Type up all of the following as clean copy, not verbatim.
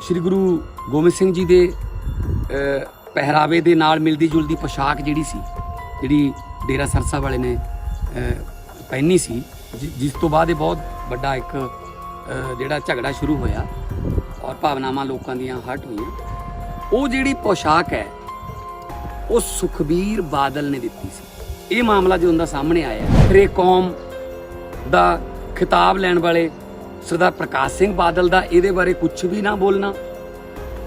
श्री गुरु गोबिंद सिंह जी के ਪਹਿਰਾਵੇ ਦੇ ਨਾਲ ਮਿਲਦੀ ਜੁਲਦੀ ਪੋਸ਼ਾਕ ਜਿਹੜੀ ਡੇਰਾ ਸਰਸਾ ਵਾਲੇ ਨੇ ਪਹਿਨੀ ਸੀ, ਜਿਸ ਤੋਂ ਬਾਅਦ ਇਹ ਬਹੁਤ ਵੱਡਾ ਇੱਕ ਜਿਹੜਾ ਝਗੜਾ ਸ਼ੁਰੂ ਹੋਇਆ ਔਰ ਭਾਵਨਾਵਾਂ ਲੋਕਾਂ ਦੀਆਂ ਹਟ ਹੋਈਆਂ। ਉਹ ਜਿਹੜੀ ਪੋਸ਼ਾਕ ਹੈ ਉਹ ਸੁਖਬੀਰ ਬਾਦਲ ਨੇ ਦਿੱਤੀ ਸੀ। ਇਹ ਮਾਮਲਾ ਜਦੋਂ ਦਾ ਸਾਹਮਣੇ ਆਇਆ, ਫਿਰ ਕੌਮ ਦਾ ਖਿਤਾਬ ਲੈਣ ਵਾਲੇ ਸਰਦਾਰ ਪ੍ਰਕਾਸ਼ ਸਿੰਘ ਬਾਦਲ ਦਾ ਇਹਦੇ ਬਾਰੇ ਕੁਝ ਵੀ ਨਾ ਬੋਲਣਾ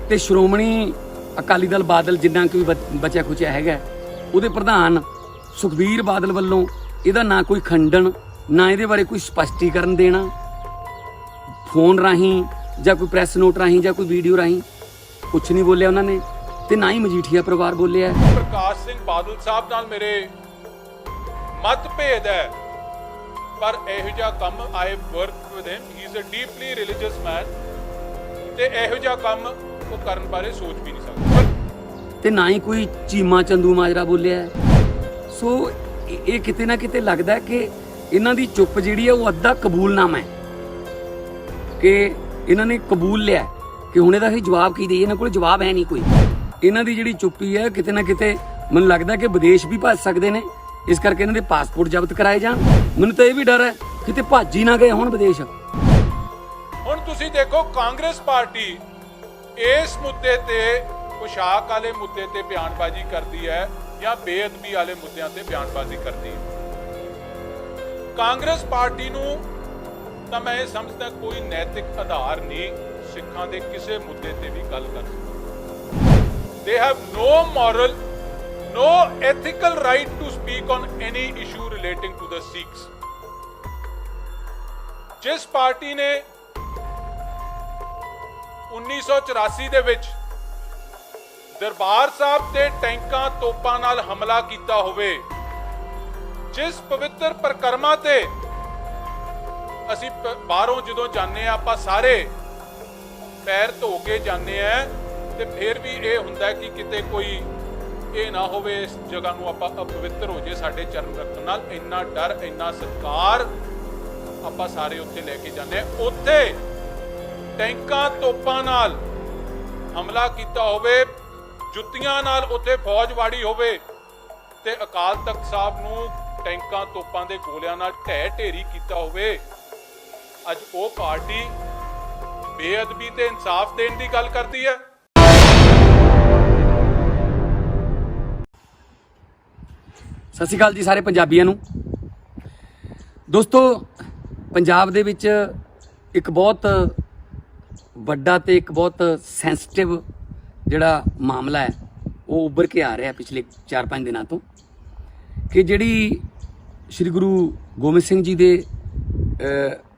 ਤੇ ਸ਼੍ਰੋਮਣੀ ਅਕਾਲੀ ਦਲ ਬਾਦਲ ਜਿੰਨਾ ਕਿ ਬਚਿਆ ਖੁਚਿਆ ਹੈਗਾ ਉਹਦੇ ਪ੍ਰਧਾਨ ਸੁਖਬੀਰ ਬਾਦਲ ਵੱਲੋਂ ਇਹਦਾ ਨਾ ਕੋਈ ਖੰਡਨ ਨਾ ਇਹਦੇ ਬਾਰੇ ਕੋਈ ਸਪਸ਼ਟੀਕਰਨ ਦੇਣਾ, ਫੋਨ ਰਾਹੀਂ ਜਾਂ ਕੋਈ ਪ੍ਰੈਸ ਨੋਟ ਰਾਹੀਂ ਜਾਂ ਕੋਈ ਵੀਡੀਓ ਰਾਹੀਂ ਕੁਝ ਨਹੀਂ ਬੋਲਿਆ ਉਹਨਾਂ ਨੇ, ਤੇ ਨਾ ਹੀ ਮਜੀਠੀਆ ਪਰਿਵਾਰ ਬੋਲਿਆ। ਪ੍ਰਕਾਸ਼ ਸਿੰਘ ਬਾਦਲ ਸਾਹਿਬ ਨਾਲ ਮੇਰੇ ਮਤਭੇਦ ਹੈ, ਪਰ ਇਹੋ ਜਿਹਾ ਕੰਮ I work with him, he is a deeply religious man, ਤੇ ਇਹੋ ਜਿਹਾ ਕੰਮ ਉਹ ਕਰਨ ਬਾਰੇ ਸੋਚ ਵੀ ਨਹੀਂ ਸਕਦਾ, ਤੇ ਨਾ ਹੀ ਕੋਈ ਚੀਮਾ ਚੰਦੂ ਮਾਜਰਾ ਬੋਲਿਆ। ਸੋ ਇਹ ਕਿਤੇ ਨਾ ਕਿਤੇ ਲੱਗਦਾ ਕਿ ਇਹਨਾਂ ਦੀ ਚੁੱਪ ਜਿਹੜੀ ਹੈ ਉਹ ਅੱਧਾ ਕਬੂਲਨਾਮਾ ਹੈ, ਕਿ ਇਹਨਾਂ ਨੇ ਕਬੂਲ ਲਿਆ ਕਿ ਹੁਣ ਇਹਦਾ ਹੀ ਜਵਾਬ ਕੀ ਦੇਈਏ, ਇਹਨਾਂ ਕੋਲ ਜਵਾਬ ਹੈ ਨਹੀਂ ਕੋਈ। ਇਹਨਾਂ ਦੀ ਜਿਹੜੀ ਚੁੱਪੀ ਹੈ ਕਿਤੇ ਨਾ ਕਿਤੇ ਮੈਨੂੰ ਲੱਗਦਾ ਕਿ ਵਿਦੇਸ਼ ਵੀ ਭੱਜ ਸਕਦੇ ਨੇ, ਇਸ ਕਰਕੇ ਇਹਨਾਂ ਦੇ ਪਾਸਪੋਰਟ ਜ਼ਬਤ ਕਰਾਏ ਜਾਣ। ਮੈਨੂੰ ਤਾਂ ਇਹ ਵੀ ਡਰ ਹੈ ਕਿਤੇ ਭੱਜ ਹੀ ਨਾ ਗਏ ਹੁਣ ਵਿਦੇਸ਼। ਹੁਣ ਤੁਸੀਂ ਦੇਖੋ ਕਾਂਗਰਸ ਪਾਰਟੀ ਇਸ ਮੁੱਦੇ ਤੇ, ਪੋਸ਼ਾਕ ਵਾਲੇ ਮੁੱਦੇ ਤੇ ਬਿਆਨਬਾਜ਼ੀ ਕਰਦੀ ਹੈ ਜਾਂ ਬੇਅਦਬੀ ਵਾਲੇ ਮੁੱਦਿਆਂ ਤੇ ਬਿਆਨਬਾਜ਼ੀ ਕਰਦੀ ਹੈ। ਕਾਂਗਰਸ ਪਾਰਟੀ ਨੂੰ ਤਾਂ ਮੈਂ ਇਹ ਸਮਝਦਾ ਕੋਈ ਨੈਤਿਕ ਆਧਾਰ ਨਹੀਂ ਸਿੱਖਾਂ ਦੇ ਕਿਸੇ ਮੁੱਦੇ ਤੇ ਵੀ ਗੱਲ ਕਰ ਸਕਦਾ। They have no moral, no ethical right to speak on any issue relating to the Sikhs। ਜਿਸ ਪਾਰਟੀ ਨੇ 1984 ਦੇ ਵਿੱਚ ਦਰਬਾਰ ਸਾਹਿਬ ਤੇ ਟੈਂਕਾਂ ਤੋਪਾਂ ਨਾਲ ਹਮਲਾ ਕੀਤਾ ਹੋਵੇ, ਜਿਸ ਪਵਿੱਤਰ ਪ੍ਰਕਰਮਾ ਤੇ ਅਸੀਂ ਬਾਹਰੋਂ ਜਦੋਂ ਜਾਂਦੇ ਆ ਆਪਾਂ ਸਾਰੇ ਪੈਰ ਧੋ ਕੇ ਜਾਂਦੇ ਆ, ਤੇ ਫਿਰ ਵੀ ਇਹ ਹੁੰਦਾ ਕਿ ਕਿਤੇ ਕੋਈ ਇਹ ਨਾ ਹੋਵੇ ਇਸ ਜਗ੍ਹਾ ਨੂੰ ਆਪਾਂ ਅਪਵਿੱਤਰ ਹੋ ਜੇ ਸਾਡੇ ਚਰਨ ਰੱਖਣ ਨਾਲ। ਇੰਨਾ ਡਰ, ਇੰਨਾ ਸਤਿਕਾਰ ਆਪਾਂ ਸਾਰੇ ਉੱਥੇ ਲੈ ਕੇ ਜਾਂਦੇ ਆ। ਉੱਥੇ ਟੈਂਕਾਂ ਤੋਪਾਂ ਨਾਲ ਹਮਲਾ ਕੀਤਾ ਹੋਵੇ, ਜੁੱਤੀਆਂ ਨਾਲ ਉੱਥੇ ਫੌਜ ਵਾੜੀ ਹੋਵੇ, ਤੇ ਅਕਾਲ ਤਖਤ ਸਾਹਿਬ ਨੂੰ ਟੈਂਕਾਂ ਤੋਪਾਂ ਦੇ ਗੋਲਿਆਂ ਨਾਲ ਢਹਿ ਢੇਰੀ ਕੀਤਾ ਹੋਵੇ। ਅੱਜ ਉਹ ਪਾਰਟੀ ਬੇਅਦਬੀ ਤੇ ਇਨਸਾਫ ਦੇਣ ਦੀ ਗੱਲ ਕਰਦੀ ਹੈ। ਸਤਿ ਸ਼੍ਰੀ ਅਕਾਲ ਜੀ ਸਾਰੇ ਪੰਜਾਬੀਆਂ ਨੂੰ। ਦੋਸਤੋ, ਪੰਜਾਬ ਦੇ ਵਿੱਚ ਇੱਕ ਬਹੁਤ ਵੱਡਾ ਤੇ ਇੱਕ ਬਹੁਤ ਸੈਂਸਿਟਿਵ ਜਿਹੜਾ ਮਾਮਲਾ ਹੈ ਉਹ ਉੱਭਰ ਕੇ ਆ ਰਿਹਾ ਪਿਛਲੇ 4-5 ਦਿਨਾਂ ਤੋਂ, ਕਿ ਜਿਹੜੀ ਸ਼੍ਰੀ ਗੁਰੂ ਗੋਬਿੰਦ ਸਿੰਘ ਜੀ ਦੇ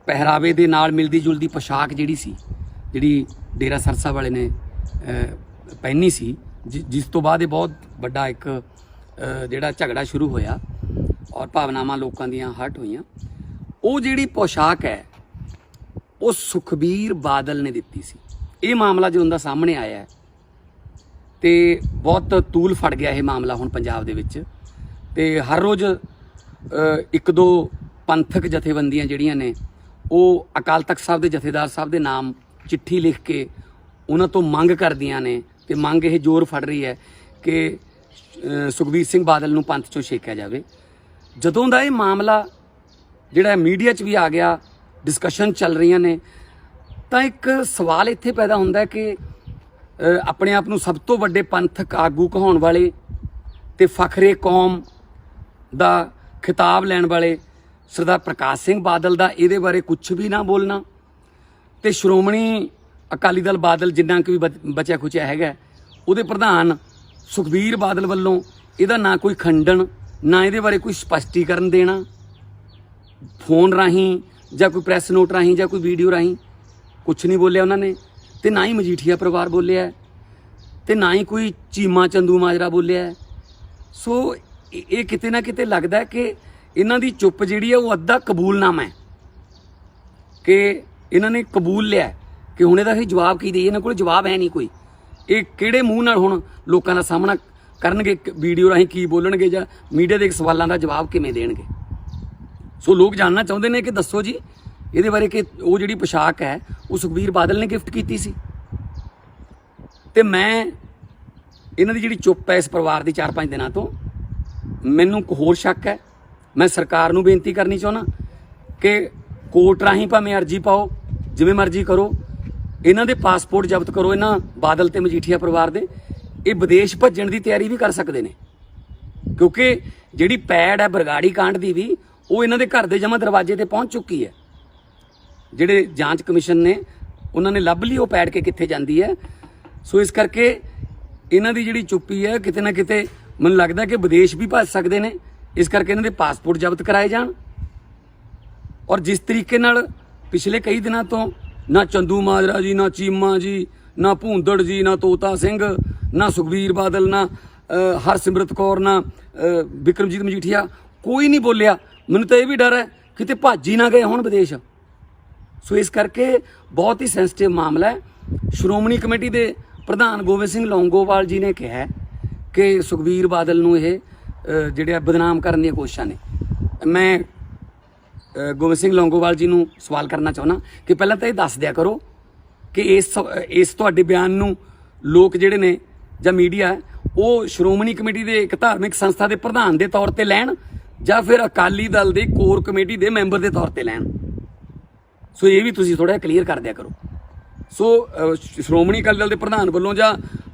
ਪਹਿਰਾਵੇ ਦੇ ਨਾਲ ਮਿਲਦੀ ਜੁਲਦੀ ਪੋਸ਼ਾਕ ਜਿਹੜੀ ਡੇਰਾ ਸਰਸਾ ਵਾਲੇ ਨੇ ਪਹਿਨੀ ਸੀ, ਜਿਸ ਤੋਂ ਬਾਅਦ ਇਹ ਬਹੁਤ ਵੱਡਾ ਇੱਕ ਜਿਹੜਾ ਝਗੜਾ ਸ਼ੁਰੂ ਹੋਇਆ ਔਰ ਭਾਵਨਾਵਾਂ ਲੋਕਾਂ ਦੀਆਂ ਹਟ ਹੋਈਆਂ। ਉਹ ਜਿਹੜੀ ਪੋਸ਼ਾਕ ਹੈ ਉਹ ਸੁਖਬੀਰ ਬਾਦਲ ਨੇ ਦਿੱਤੀ ਸੀ। ਇਹ ਮਾਮਲਾ ਜਦੋਂ ਦਾ ਸਾਹਮਣੇ ਆਇਆ ਤੇ ਬਹੁਤ ਤੂਲ ਫੜ ਗਿਆ ਇਹ ਮਾਮਲਾ ਹੁਣ ਪੰਜਾਬ ਦੇ ਵਿੱਚ, ਤੇ ਹਰ ਰੋਜ਼ ਇੱਕ ਦੋ ਪੰਥਕ ਜਥੇਬੰਦੀਆਂ ਜਿਹੜੀਆਂ ਨੇ ਉਹ ਅਕਾਲ ਤਖਤ ਸਾਹਿਬ ਦੇ ਜਥੇਦਾਰ ਸਾਹਿਬ ਦੇ ਨਾਮ ਚਿੱਠੀ ਲਿਖ ਕੇ ਉਹਨਾਂ ਤੋਂ ਮੰਗ ਕਰਦੀਆਂ ਨੇ, ਤੇ ਮੰਗ ਇਹ ਜ਼ੋਰ ਫੜ ਰਹੀ ਹੈ ਕਿ ਸੁਖਬੀਰ ਸਿੰਘ ਬਾਦਲ ਨੂੰ ਪੰਥ ਚੋਂ ਛੇਕਿਆ ਜਾਵੇ। ਜਦੋਂ ਦਾ ਇਹ ਮਾਮਲਾ ਜਿਹੜਾ ਮੀਡੀਆ 'ਚ ਵੀ ਆ ਗਿਆ, ਡਿਸਕਸ਼ਨ ਚੱਲ ਰਹੀਆਂ ਨੇ, ਤਾਂ ਇੱਕ ਸਵਾਲ ਇੱਥੇ ਪੈਦਾ ਹੁੰਦਾ ਕਿ ਆਪਣੇ ਆਪ ਨੂੰ ਸਭ ਤੋਂ ਵੱਡੇ ਪੰਥਕ ਆਗੂ ਕਹਾਉਣ ਵਾਲੇ ਤੇ ਫਖਰੇ ਕੌਮ ਦਾ ਖਿਤਾਬ ਲੈਣ ਵਾਲੇ ਸਰਦਾਰ ਪ੍ਰਕਾਸ਼ ਸਿੰਘ ਬਾਦਲ ਦਾ ਇਹਦੇ ਬਾਰੇ ਕੁਝ ਵੀ ਨਾ ਬੋਲਣਾ, ਤੇ ਸ਼੍ਰੋਮਣੀ ਅਕਾਲੀ ਦਲ ਬਾਦਲ ਜਿੰਨਾ ਕਿ ਬਚਿਆ ਖੁਚਿਆ ਹੈਗਾ ਉਹਦੇ ਪ੍ਰਧਾਨ ਸੁਖਬੀਰ ਬਾਦਲ ਵੱਲੋਂ ਇਹਦਾ ਨਾ ਕੋਈ ਖੰਡਨ ਨਾ ਇਹਦੇ ਬਾਰੇ ਕੋਈ ਸਪਸ਼ਟੀਕਰਨ ਦੇਣਾ, ਫੋਨ ਰਾਹੀਂ ਜਾਂ ਕੋਈ ਪ੍ਰੈਸ ਨੋਟ ਰਾਹੀਂ ਜਾਂ ਕੋਈ ਵੀਡੀਓ ਰਾਹੀਂ ਕੁਝ ਨਹੀਂ ਬੋਲਿਆ ਉਹਨਾਂ ਨੇ, ਤੇ ਨਾ ਹੀ ਮਜੀਠੀਆ ਪਰਿਵਾਰ ਬੋਲਿਆ, ਤੇ ਨਾ ਹੀ ਕੋਈ ਚੀਮਾ ਚੰਦੂ ਮਾਜਰਾ ਬੋਲਿਆ। ਸੋ ਇਹ ਕਿਤੇ ਨਾ ਕਿਤੇ ਲੱਗਦਾ ਕਿ ਇਹਨਾਂ ਦੀ ਚੁੱਪ ਜਿਹੜੀ ਹੈ ਉਹ ਅੱਧਾ ਕਬੂਲਨਾਮਾ ਹੈ, ਕਿ ਇਹਨਾਂ ਨੇ ਕਬੂਲ ਲਿਆ ਕਿ ਹੁਣ ਇਹਦਾ ਹੀ ਜਵਾਬ ਕੀ ਦੇਈਏ, ਇਹਨਾਂ ਕੋਲ ਜਵਾਬ ਹੈ ਨਹੀਂ ਕੋਈ। ਇਹ ਕਿਹੜੇ ਮੂੰਹ ਨਾਲ ਹੁਣ ਲੋਕਾਂ ਦਾ ਸਾਹਮਣਾ ਕਰਨਗੇ, ਵੀਡੀਓ ਰਾਹੀਂ ਕੀ ਬੋਲਣਗੇ ਜਾਂ ਮੀਡੀਆ ਦੇ ਸਵਾਲਾਂ ਦਾ ਜਵਾਬ ਕਿਵੇਂ ਦੇਣਗੇ। ਸੋ ਲੋਕ ਜਾਣਨਾ ਚਾਹੁੰਦੇ ਨੇ ਕਿ ਦੱਸੋ ਜੀ ਇਹਦੇ ਬਾਰੇ ਕਿ ਉਹ ਜਿਹੜੀ ਪੋਸ਼ਾਕ ਹੈ ਉਹ ਸੁਖਬੀਰ ਬਾਦਲ ਨੇ ਗਿਫਟ ਕੀਤੀ ਸੀ, ਤੇ ਮੈਂ ਇਹਨਾਂ ਦੀ ਜਿਹੜੀ ਚੁੱਪ ਹੈ ਇਸ ਪਰਿਵਾਰ ਦੀ 4-5 ਦਿਨਾਂ ਤੋਂ, ਮੈਨੂੰ ਇੱਕ ਹੋਰ ਸ਼ੱਕ ਹੈ। ਮੈਂ ਸਰਕਾਰ ਨੂੰ ਬੇਨਤੀ ਕਰਨੀ ਚਾਹੁੰਦਾ ਕਿ ਕੋਰਟ ਰਾਹੀਂ ਭਾਵੇਂ ਅਰਜੀ ਪਾਓ, ਜਿਵੇਂ ਮਰਜ਼ੀ ਕਰੋ, ਇਹਨਾਂ ਦੇ ਪਾਸਪੋਰਟ ਜ਼ਬਤ ਕਰੋ। ਇਹਨਾਂ ਬਾਦਲ ਤੇ ਮਜੀਠੀਆ ਪਰਿਵਾਰ ਦੇ ਇਹ ਵਿਦੇਸ਼ ਭੱਜਣ ਦੀ ਤਿਆਰੀ ਵੀ ਕਰ ਸਕਦੇ ਨੇ, ਕਿਉਂਕਿ ਜਿਹੜੀ ਪੈੜ ਹੈ ਬਰਗਾੜੀ ਕਾਂਡ ਦੀ ਵੀ, ਉਹ ਇਹਨਾਂ ਦੇ ਘਰ ਦੇ ਜਮਾਂ ਦਰਵਾਜ਼ੇ ਤੇ ਪਹੁੰਚ ਚੁੱਕੀ ਹੈ। ਜਿਹੜੇ ਜਾਂਚ ਕਮਿਸ਼ਨ ਨੇ ਉਹਨਾਂ ਨੇ ਲੱਭ ਲਈ ਉਹ ਪੈੜ ਕੇ ਕਿੱਥੇ ਜਾਂਦੀ ਹੈ। ਸੋ ਇਸ ਕਰਕੇ ਇਹਨਾਂ ਦੀ ਜਿਹੜੀ ਚੁੱਪੀ ਹੈ, ਕਿਤੇ ਨਾ ਕਿਤੇ ਮੈਨੂੰ ਲੱਗਦਾ ਕਿ ਵਿਦੇਸ਼ ਵੀ ਭੱਜ ਸਕਦੇ ਨੇ। ਇਸ ਕਰਕੇ ਇਹਨਾਂ ਦੇ ਪਾਸਪੋਰਟ ਜ਼ਬਤ ਕਰਾਏ ਜਾਣ। ਔਰ ਜਿਸ ਤਰੀਕੇ ਨਾਲ ਪਿਛਲੇ ਕਈ ਦਿਨਾਂ ਤੋਂ ਨਾ ਚੰਦੂ ਮਾਜਰਾ ਜੀ, ਨਾ ਚੀਮਾ ਜੀ, ਨਾ ਭੂੰਦੜ ਜੀ, ਨਾ ਤੋਤਾ ਸਿੰਘ, ਨਾ ਸੁਖਬੀਰ ਬਾਦਲ, ਨਾ ਹਰਸਿਮਰਤ ਕੌਰ, ਨਾ ਬਿਕਰਮਜੀਤ ਮਜੀਠੀਆ, ਕੋਈ ਨਹੀਂ ਬੋਲਿਆ। ਮੈਨੂੰ ਤਾਂ ਇਹ ਵੀ ਡਰ ਹੈ ਕਿਤੇ ਭੱਜ ਹੀ ਨਾ ਗਏ ਹੁਣ ਵਿਦੇਸ਼। ਸੋ ਇਸ ਕਰਕੇ ਬਹੁਤ ਹੀ ਸੈਂਸਿਟਿਵ ਮਾਮਲਾ ਹੈ। ਸ਼੍ਰੋਮਣੀ ਕਮੇਟੀ ਦੇ ਪ੍ਰਧਾਨ ਗੋਬਿੰਦ ਸਿੰਘ ਲੌਂਗੋਵਾਲ ਜੀ ਨੇ ਕਿਹਾ ਕਿ ਸੁਖਬੀਰ ਬਾਦਲ ਨੂੰ ਇਹ ਜਿਹੜੇ ਬਦਨਾਮ ਕਰਨ ਦੀਆਂ ਕੋਸ਼ਿਸ਼ਾਂ ਨੇ। ਮੈਂ ਗੋਬਿੰਦ ਸਿੰਘ ਲੌਂਗੋਵਾਲ ਜੀ ਨੂੰ ਸਵਾਲ ਕਰਨਾ ਚਾਹੁੰਦਾ ਕਿ ਪਹਿਲਾਂ ਤਾਂ ਇਹ ਦੱਸ ਦਿਆ ਕਰੋ ਕਿ ਇਸ ਤੁਹਾਡੇ ਬਿਆਨ ਨੂੰ ਲੋਕ ਜਿਹੜੇ ਨੇ ਜਾਂ ਮੀਡੀਆ ਉਹ ਸ਼੍ਰੋਮਣੀ ਕਮੇਟੀ ਦੇ ਇੱਕ ਧਾਰਮਿਕ ਸੰਸਥਾ ਦੇ ਪ੍ਰਧਾਨ ਦੇ ਤੌਰ ਤੇ ਲੈਣ ਜਾਂ ਫਿਰ ਅਕਾਲੀ ਦਲ ਦੇ ਕੋਰ ਕਮੇਟੀ ਦੇ ਮੈਂਬਰ ਦੇ ਤੌਰ ਤੇ ਲੈਣ। ਸੋ ਇਹ ਵੀ ਤੁਸੀਂ ਥੋੜਾ ਕਲੀਅਰ ਕਰ ਦਿਆ ਕਰੋ। ਸੋ ਸ਼੍ਰੋਮਣੀ ਅਕਾਲੀ ਦਲ ਦੇ ਪ੍ਰਧਾਨ ਵੱਲੋਂ ਜਾਂ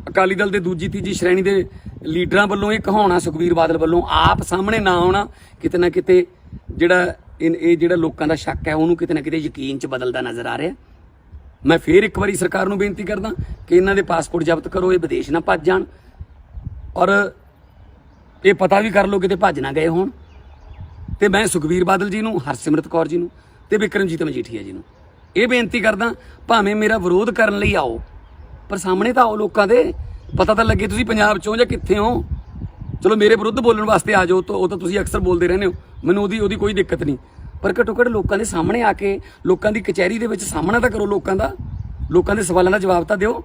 ਅਕਾਲੀ ਦਲ ਦੇ ਦੂਜੀ ਤੀਜੀ ਸ਼੍ਰੇਣੀ ਦੇ ਲੀਡਰਾਂ ਵੱਲੋਂ ਇਹ ਕਹਾਉਣਾ, ਸੁਖਬੀਰ ਬਾਦਲ ਵੱਲੋਂ ਆਪ ਸਾਹਮਣੇ ਨਾ ਆਉਣਾ, ਕਿਤੇ ਨਾ ਕਿਤੇ ਜਿਹੜਾ ਇਹ ਜਿਹੜਾ ਲੋਕਾਂ ਦਾ ਸ਼ੱਕ ਹੈ ਉਹਨੂੰ ਕਿਤੇ ਨਾ ਕਿਤੇ ਯਕੀਨ 'ਚ ਬਦਲਦਾ ਨਜ਼ਰ ਆ ਰਿਹਾ। ਮੈਂ ਫੇਰ ਇੱਕ ਵਾਰੀ ਸਰਕਾਰ ਨੂੰ ਬੇਨਤੀ ਕਰਦਾ ਕਿ ਇਹਨਾਂ ਦੇ ਪਾਸਪੋਰਟ ਜ਼ਬਤ ਕਰੋ, ਇਹ ਵਿਦੇਸ਼ ਨਾ ਭੱਜ ਜਾਣ, ਔਰ ਇਹ ਪਤਾ ਵੀ ਕਰ ਲਓ ਕਿਤੇ ਭੱਜ ਨਾ ਗਏ ਹੋਣ। ਤੇ ਮੈਂ ਸੁਖਬੀਰ ਬਾਦਲ ਜੀ ਨੂੰ, ਹਰਸਿਮਰਤ ਕੌਰ ਜੀ ਨੂੰ ਤੇ ਬਿਕਰਮਜੀਤ ਮਜੀਠੀਆ ਜੀ ਨੂੰ ਇਹ ਬੇਨਤੀ ਕਰਦਾ, ਭਾਵੇਂ ਮੇਰਾ ਵਿਰੋਧ ਕਰਨ ਲਈ ਆਓ ਪਰ ਸਾਹਮਣੇ ਤਾਂ ਆਓ, ਲੋਕਾਂ ਦੇ ਪਤਾ ਤਾਂ ਲੱਗੇ ਤੁਸੀਂ ਪੰਜਾਬ 'ਚੋਂ ਜਾਂ ਕਿੱਥੇ ਹੋ। ਚਲੋ ਮੇਰੇ ਵਿਰੁੱਧ ਬੋਲਣ ਵਾਸਤੇ ਆ ਜਾਓ, ਉਹ ਤਾਂ ਤੁਸੀਂ ਅਕਸਰ ਬੋਲਦੇ ਰਹਿੰਦੇ ਹੋ, ਮੈਨੂੰ ਉਹਦੀ ਕੋਈ ਦਿੱਕਤ ਨਹੀਂ, ਪਰ ਘੱਟੋ ਘੱਟ ਲੋਕਾਂ ਦੇ ਸਾਹਮਣੇ ਆ ਕੇ ਲੋਕਾਂ ਦੀ ਕਚਹਿਰੀ ਦੇ ਵਿੱਚ ਸਾਹਮਣਾ ਤਾਂ ਕਰੋ, ਲੋਕਾਂ ਦੇ ਸਵਾਲਾਂ ਦਾ ਜਵਾਬ ਤਾਂ ਦਿਓ।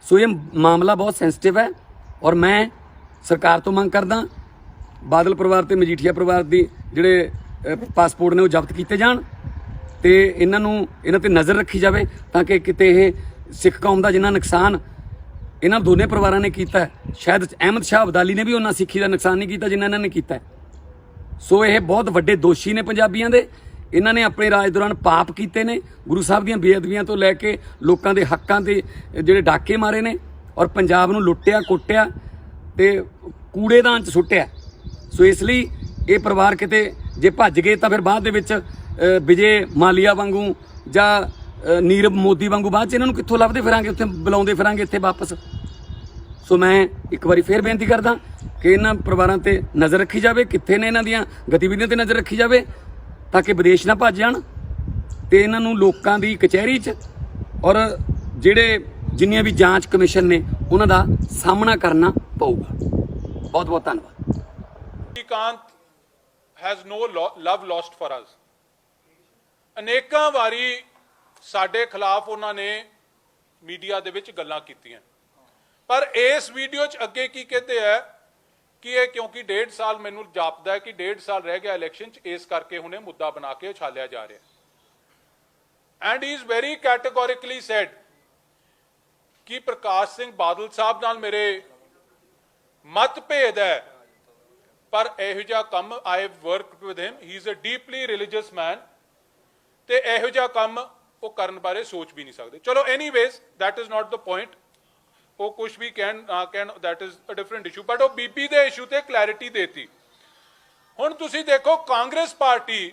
ਸੋ ਇਹ ਮਾਮਲਾ ਬਹੁਤ ਸੈਂਸਿਟਿਵ ਹੈ ਔਰ ਮੈਂ ਸਰਕਾਰ ਤੋਂ ਮੰਗ ਕਰਦਾ ਬਾਦਲ ਪਰਿਵਾਰ ਤੇ ਮਜੀਠੀਆ ਪਰਿਵਾਰ ਦੀ ਜਿਹੜੇ ਪਾਸਪੋਰਟ ਨੇ ਉਹ ਜ਼ਬਤ ਕੀਤੇ ਜਾਣ ਤੇ ਇਹਨਾਂ ਤੇ ਨਜ਼ਰ ਰੱਖੀ ਜਾਵੇ ਤਾਂ ਕਿ ਕਿਤੇ ਇਹ ਸਿੱਖ ਕੌਮ ਦਾ ਜਿੰਨਾ ਨੁਕਸਾਨ ਇਹਨਾਂ ਦੋਨੇ ਪਰਿਵਾਰਾਂ ਨੇ ਕੀਤਾ, ਸ਼ਾਇਦ ਅਹਿਮਦ ਸ਼ਾਹ ਅਬਦਾਲੀ ਨੇ ਵੀ ਉਹਨਾਂ ਸਿੱਖੀ ਦਾ ਨੁਕਸਾਨ ਨਹੀਂ ਕੀਤਾ ਜਿੰਨਾ ਇਹਨਾਂ ਨੇ ਕੀਤਾ। ਸੋ ਇਹ ਬਹੁਤ ਵੱਡੇ ਦੋਸ਼ੀ ਨੇ ਪੰਜਾਬੀਆਂ ਦੇ। ਇਹਨਾਂ ਨੇ ਆਪਣੇ ਰਾਜ ਦੌਰਾਨ ਪਾਪ ਕੀਤੇ ਨੇ, ਗੁਰੂ ਸਾਹਿਬ ਦੀਆਂ ਬੇਅਦਬੀਆਂ ਤੋਂ ਲੈ ਕੇ ਲੋਕਾਂ ਦੇ ਹੱਕਾਂ ਤੇ ਜਿਹੜੇ ਡਾਕੇ ਮਾਰੇ ਨੇ ਔਰ ਪੰਜਾਬ ਨੂੰ ਲੁੱਟਿਆ, ਕੁੱਟਿਆ ਤੇ ਕੂੜੇਦਾਨ 'ਚ ਸੁੱਟਿਆ। ਸੋ ਇਸ ਲਈ ਇਹ ਪਰਿਵਾਰ ਕਿਤੇ ਜੇ ਭੱਜ ਗਏ ਤਾਂ ਫਿਰ ਬਾਅਦ ਦੇ ਵਿੱਚ ਵਿਜੇ ਮਾਲੀਆ ਵਾਂਗੂ ਜਾਂ ਨੀਰਵ ਮੋਦੀ ਵਾਂਗੂ ਬਾਅਦ 'ਚ ਇਹਨਾਂ ਨੂੰ ਕਿੱਥੋਂ ਲੱਭਦੇ ਫਿਰਾਂਗੇ, ਉੱਥੇ ਬੁਲਾਉਂਦੇ ਫਿਰਾਂਗੇ ਇੱਥੇ ਵਾਪਸ। ਸੋ ਮੈਂ ਇੱਕ ਵਾਰੀ ਫੇਰ ਬੇਨਤੀ ਕਰਦਾ ਕਿ ਇਹਨਾਂ ਪਰਿਵਾਰਾਂ ਤੇ ਨਜ਼ਰ ਰੱਖੀ ਜਾਵੇ, ਕਿੱਥੇ ਨੇ ਇਹਨਾਂ ਦੀਆਂ ਗਤੀਵਿਧੀਆਂ ਤੇ ਨਜ਼ਰ ਰੱਖੀ ਜਾਵੇ ਤਾਂ ਕਿ ਵਿਦੇਸ਼ ਨਾ ਭੱਜ ਜਾਣ ਤੇ ਇਹਨਾਂ ਨੂੰ ਲੋਕਾਂ ਦੀ ਕਚਹਿਰੀ 'ਚ ਔਰ ਜਿੰਨੀਆਂ ਵੀ ਜਾਂਚ ਕਮਿਸ਼ਨ ਨੇ ਉਹਨਾਂ ਦਾ ਸਾਹਮਣਾ ਕਰਨਾ ਪਊਗਾ। ਬਹੁਤ ਬਹੁਤ ਧੰਨਵਾਦ। Srikanth has no love lost for us। ਅਨੇਕਾਂ ਵਾਰੀ ਸਾਡੇ ਖਿਲਾਫ ਉਹਨਾਂ ਨੇ ਮੀਡੀਆ ਦੇ ਵਿੱਚ ਗੱਲਾਂ ਕੀਤੀਆਂ, ਪਰ ਇਸ ਵੀਡੀਓ 'ਚ ਅੱਗੇ ਕੀ ਕਹਿੰਦੇ ਆ ਕਿ ਇਹ ਕਿਉਂਕਿ 1.5 ਸਾਲ ਮੈਨੂੰ ਜਾਪਦਾ ਹੈ ਕਿ 1.5 ਸਾਲ ਰਹਿ ਗਿਆ ਇਲੈਕਸ਼ਨ 'ਚ, ਇਸ ਕਰਕੇ ਹੁਣੇ ਮੁੱਦਾ ਬਣਾ ਕੇ ਉਛਾਲਿਆ ਜਾ ਰਿਹਾ। And he is very categorically said ਕਿ ਪ੍ਰਕਾਸ਼ ਸਿੰਘ ਬਾਦਲ ਸਾਹਿਬ ਨਾਲ ਮੇਰੇ ਮਤਭੇਦ ਹੈ, ਪਰ ਇਹੋ ਜਿਹਾ ਕੰਮ I have worked with him, he is a deeply religious man, ਤੇ ਇਹੋ ਜਿਹਾ ਕੰਮ ਉਹ ਕਰਨ ਬਾਰੇ ਸੋਚ ਵੀ ਨਹੀਂ ਸਕਦੇ। ਚਲੋ anyways that is not the point, ਉਹ ਕੁਝ ਵੀ ਕਹਿਣ ਨਾ ਕਹਿਣ, that is a different issue, but ਉਹ ਬੀਪੀ ਦੇ ਇਸ਼ੂ ਤੇ ਕਲੈਰਿਟੀ ਦੇਤੀ। ਹੁਣ ਤੁਸੀਂ ਦੇਖੋ ਕਾਂਗਰਸ ਪਾਰਟੀ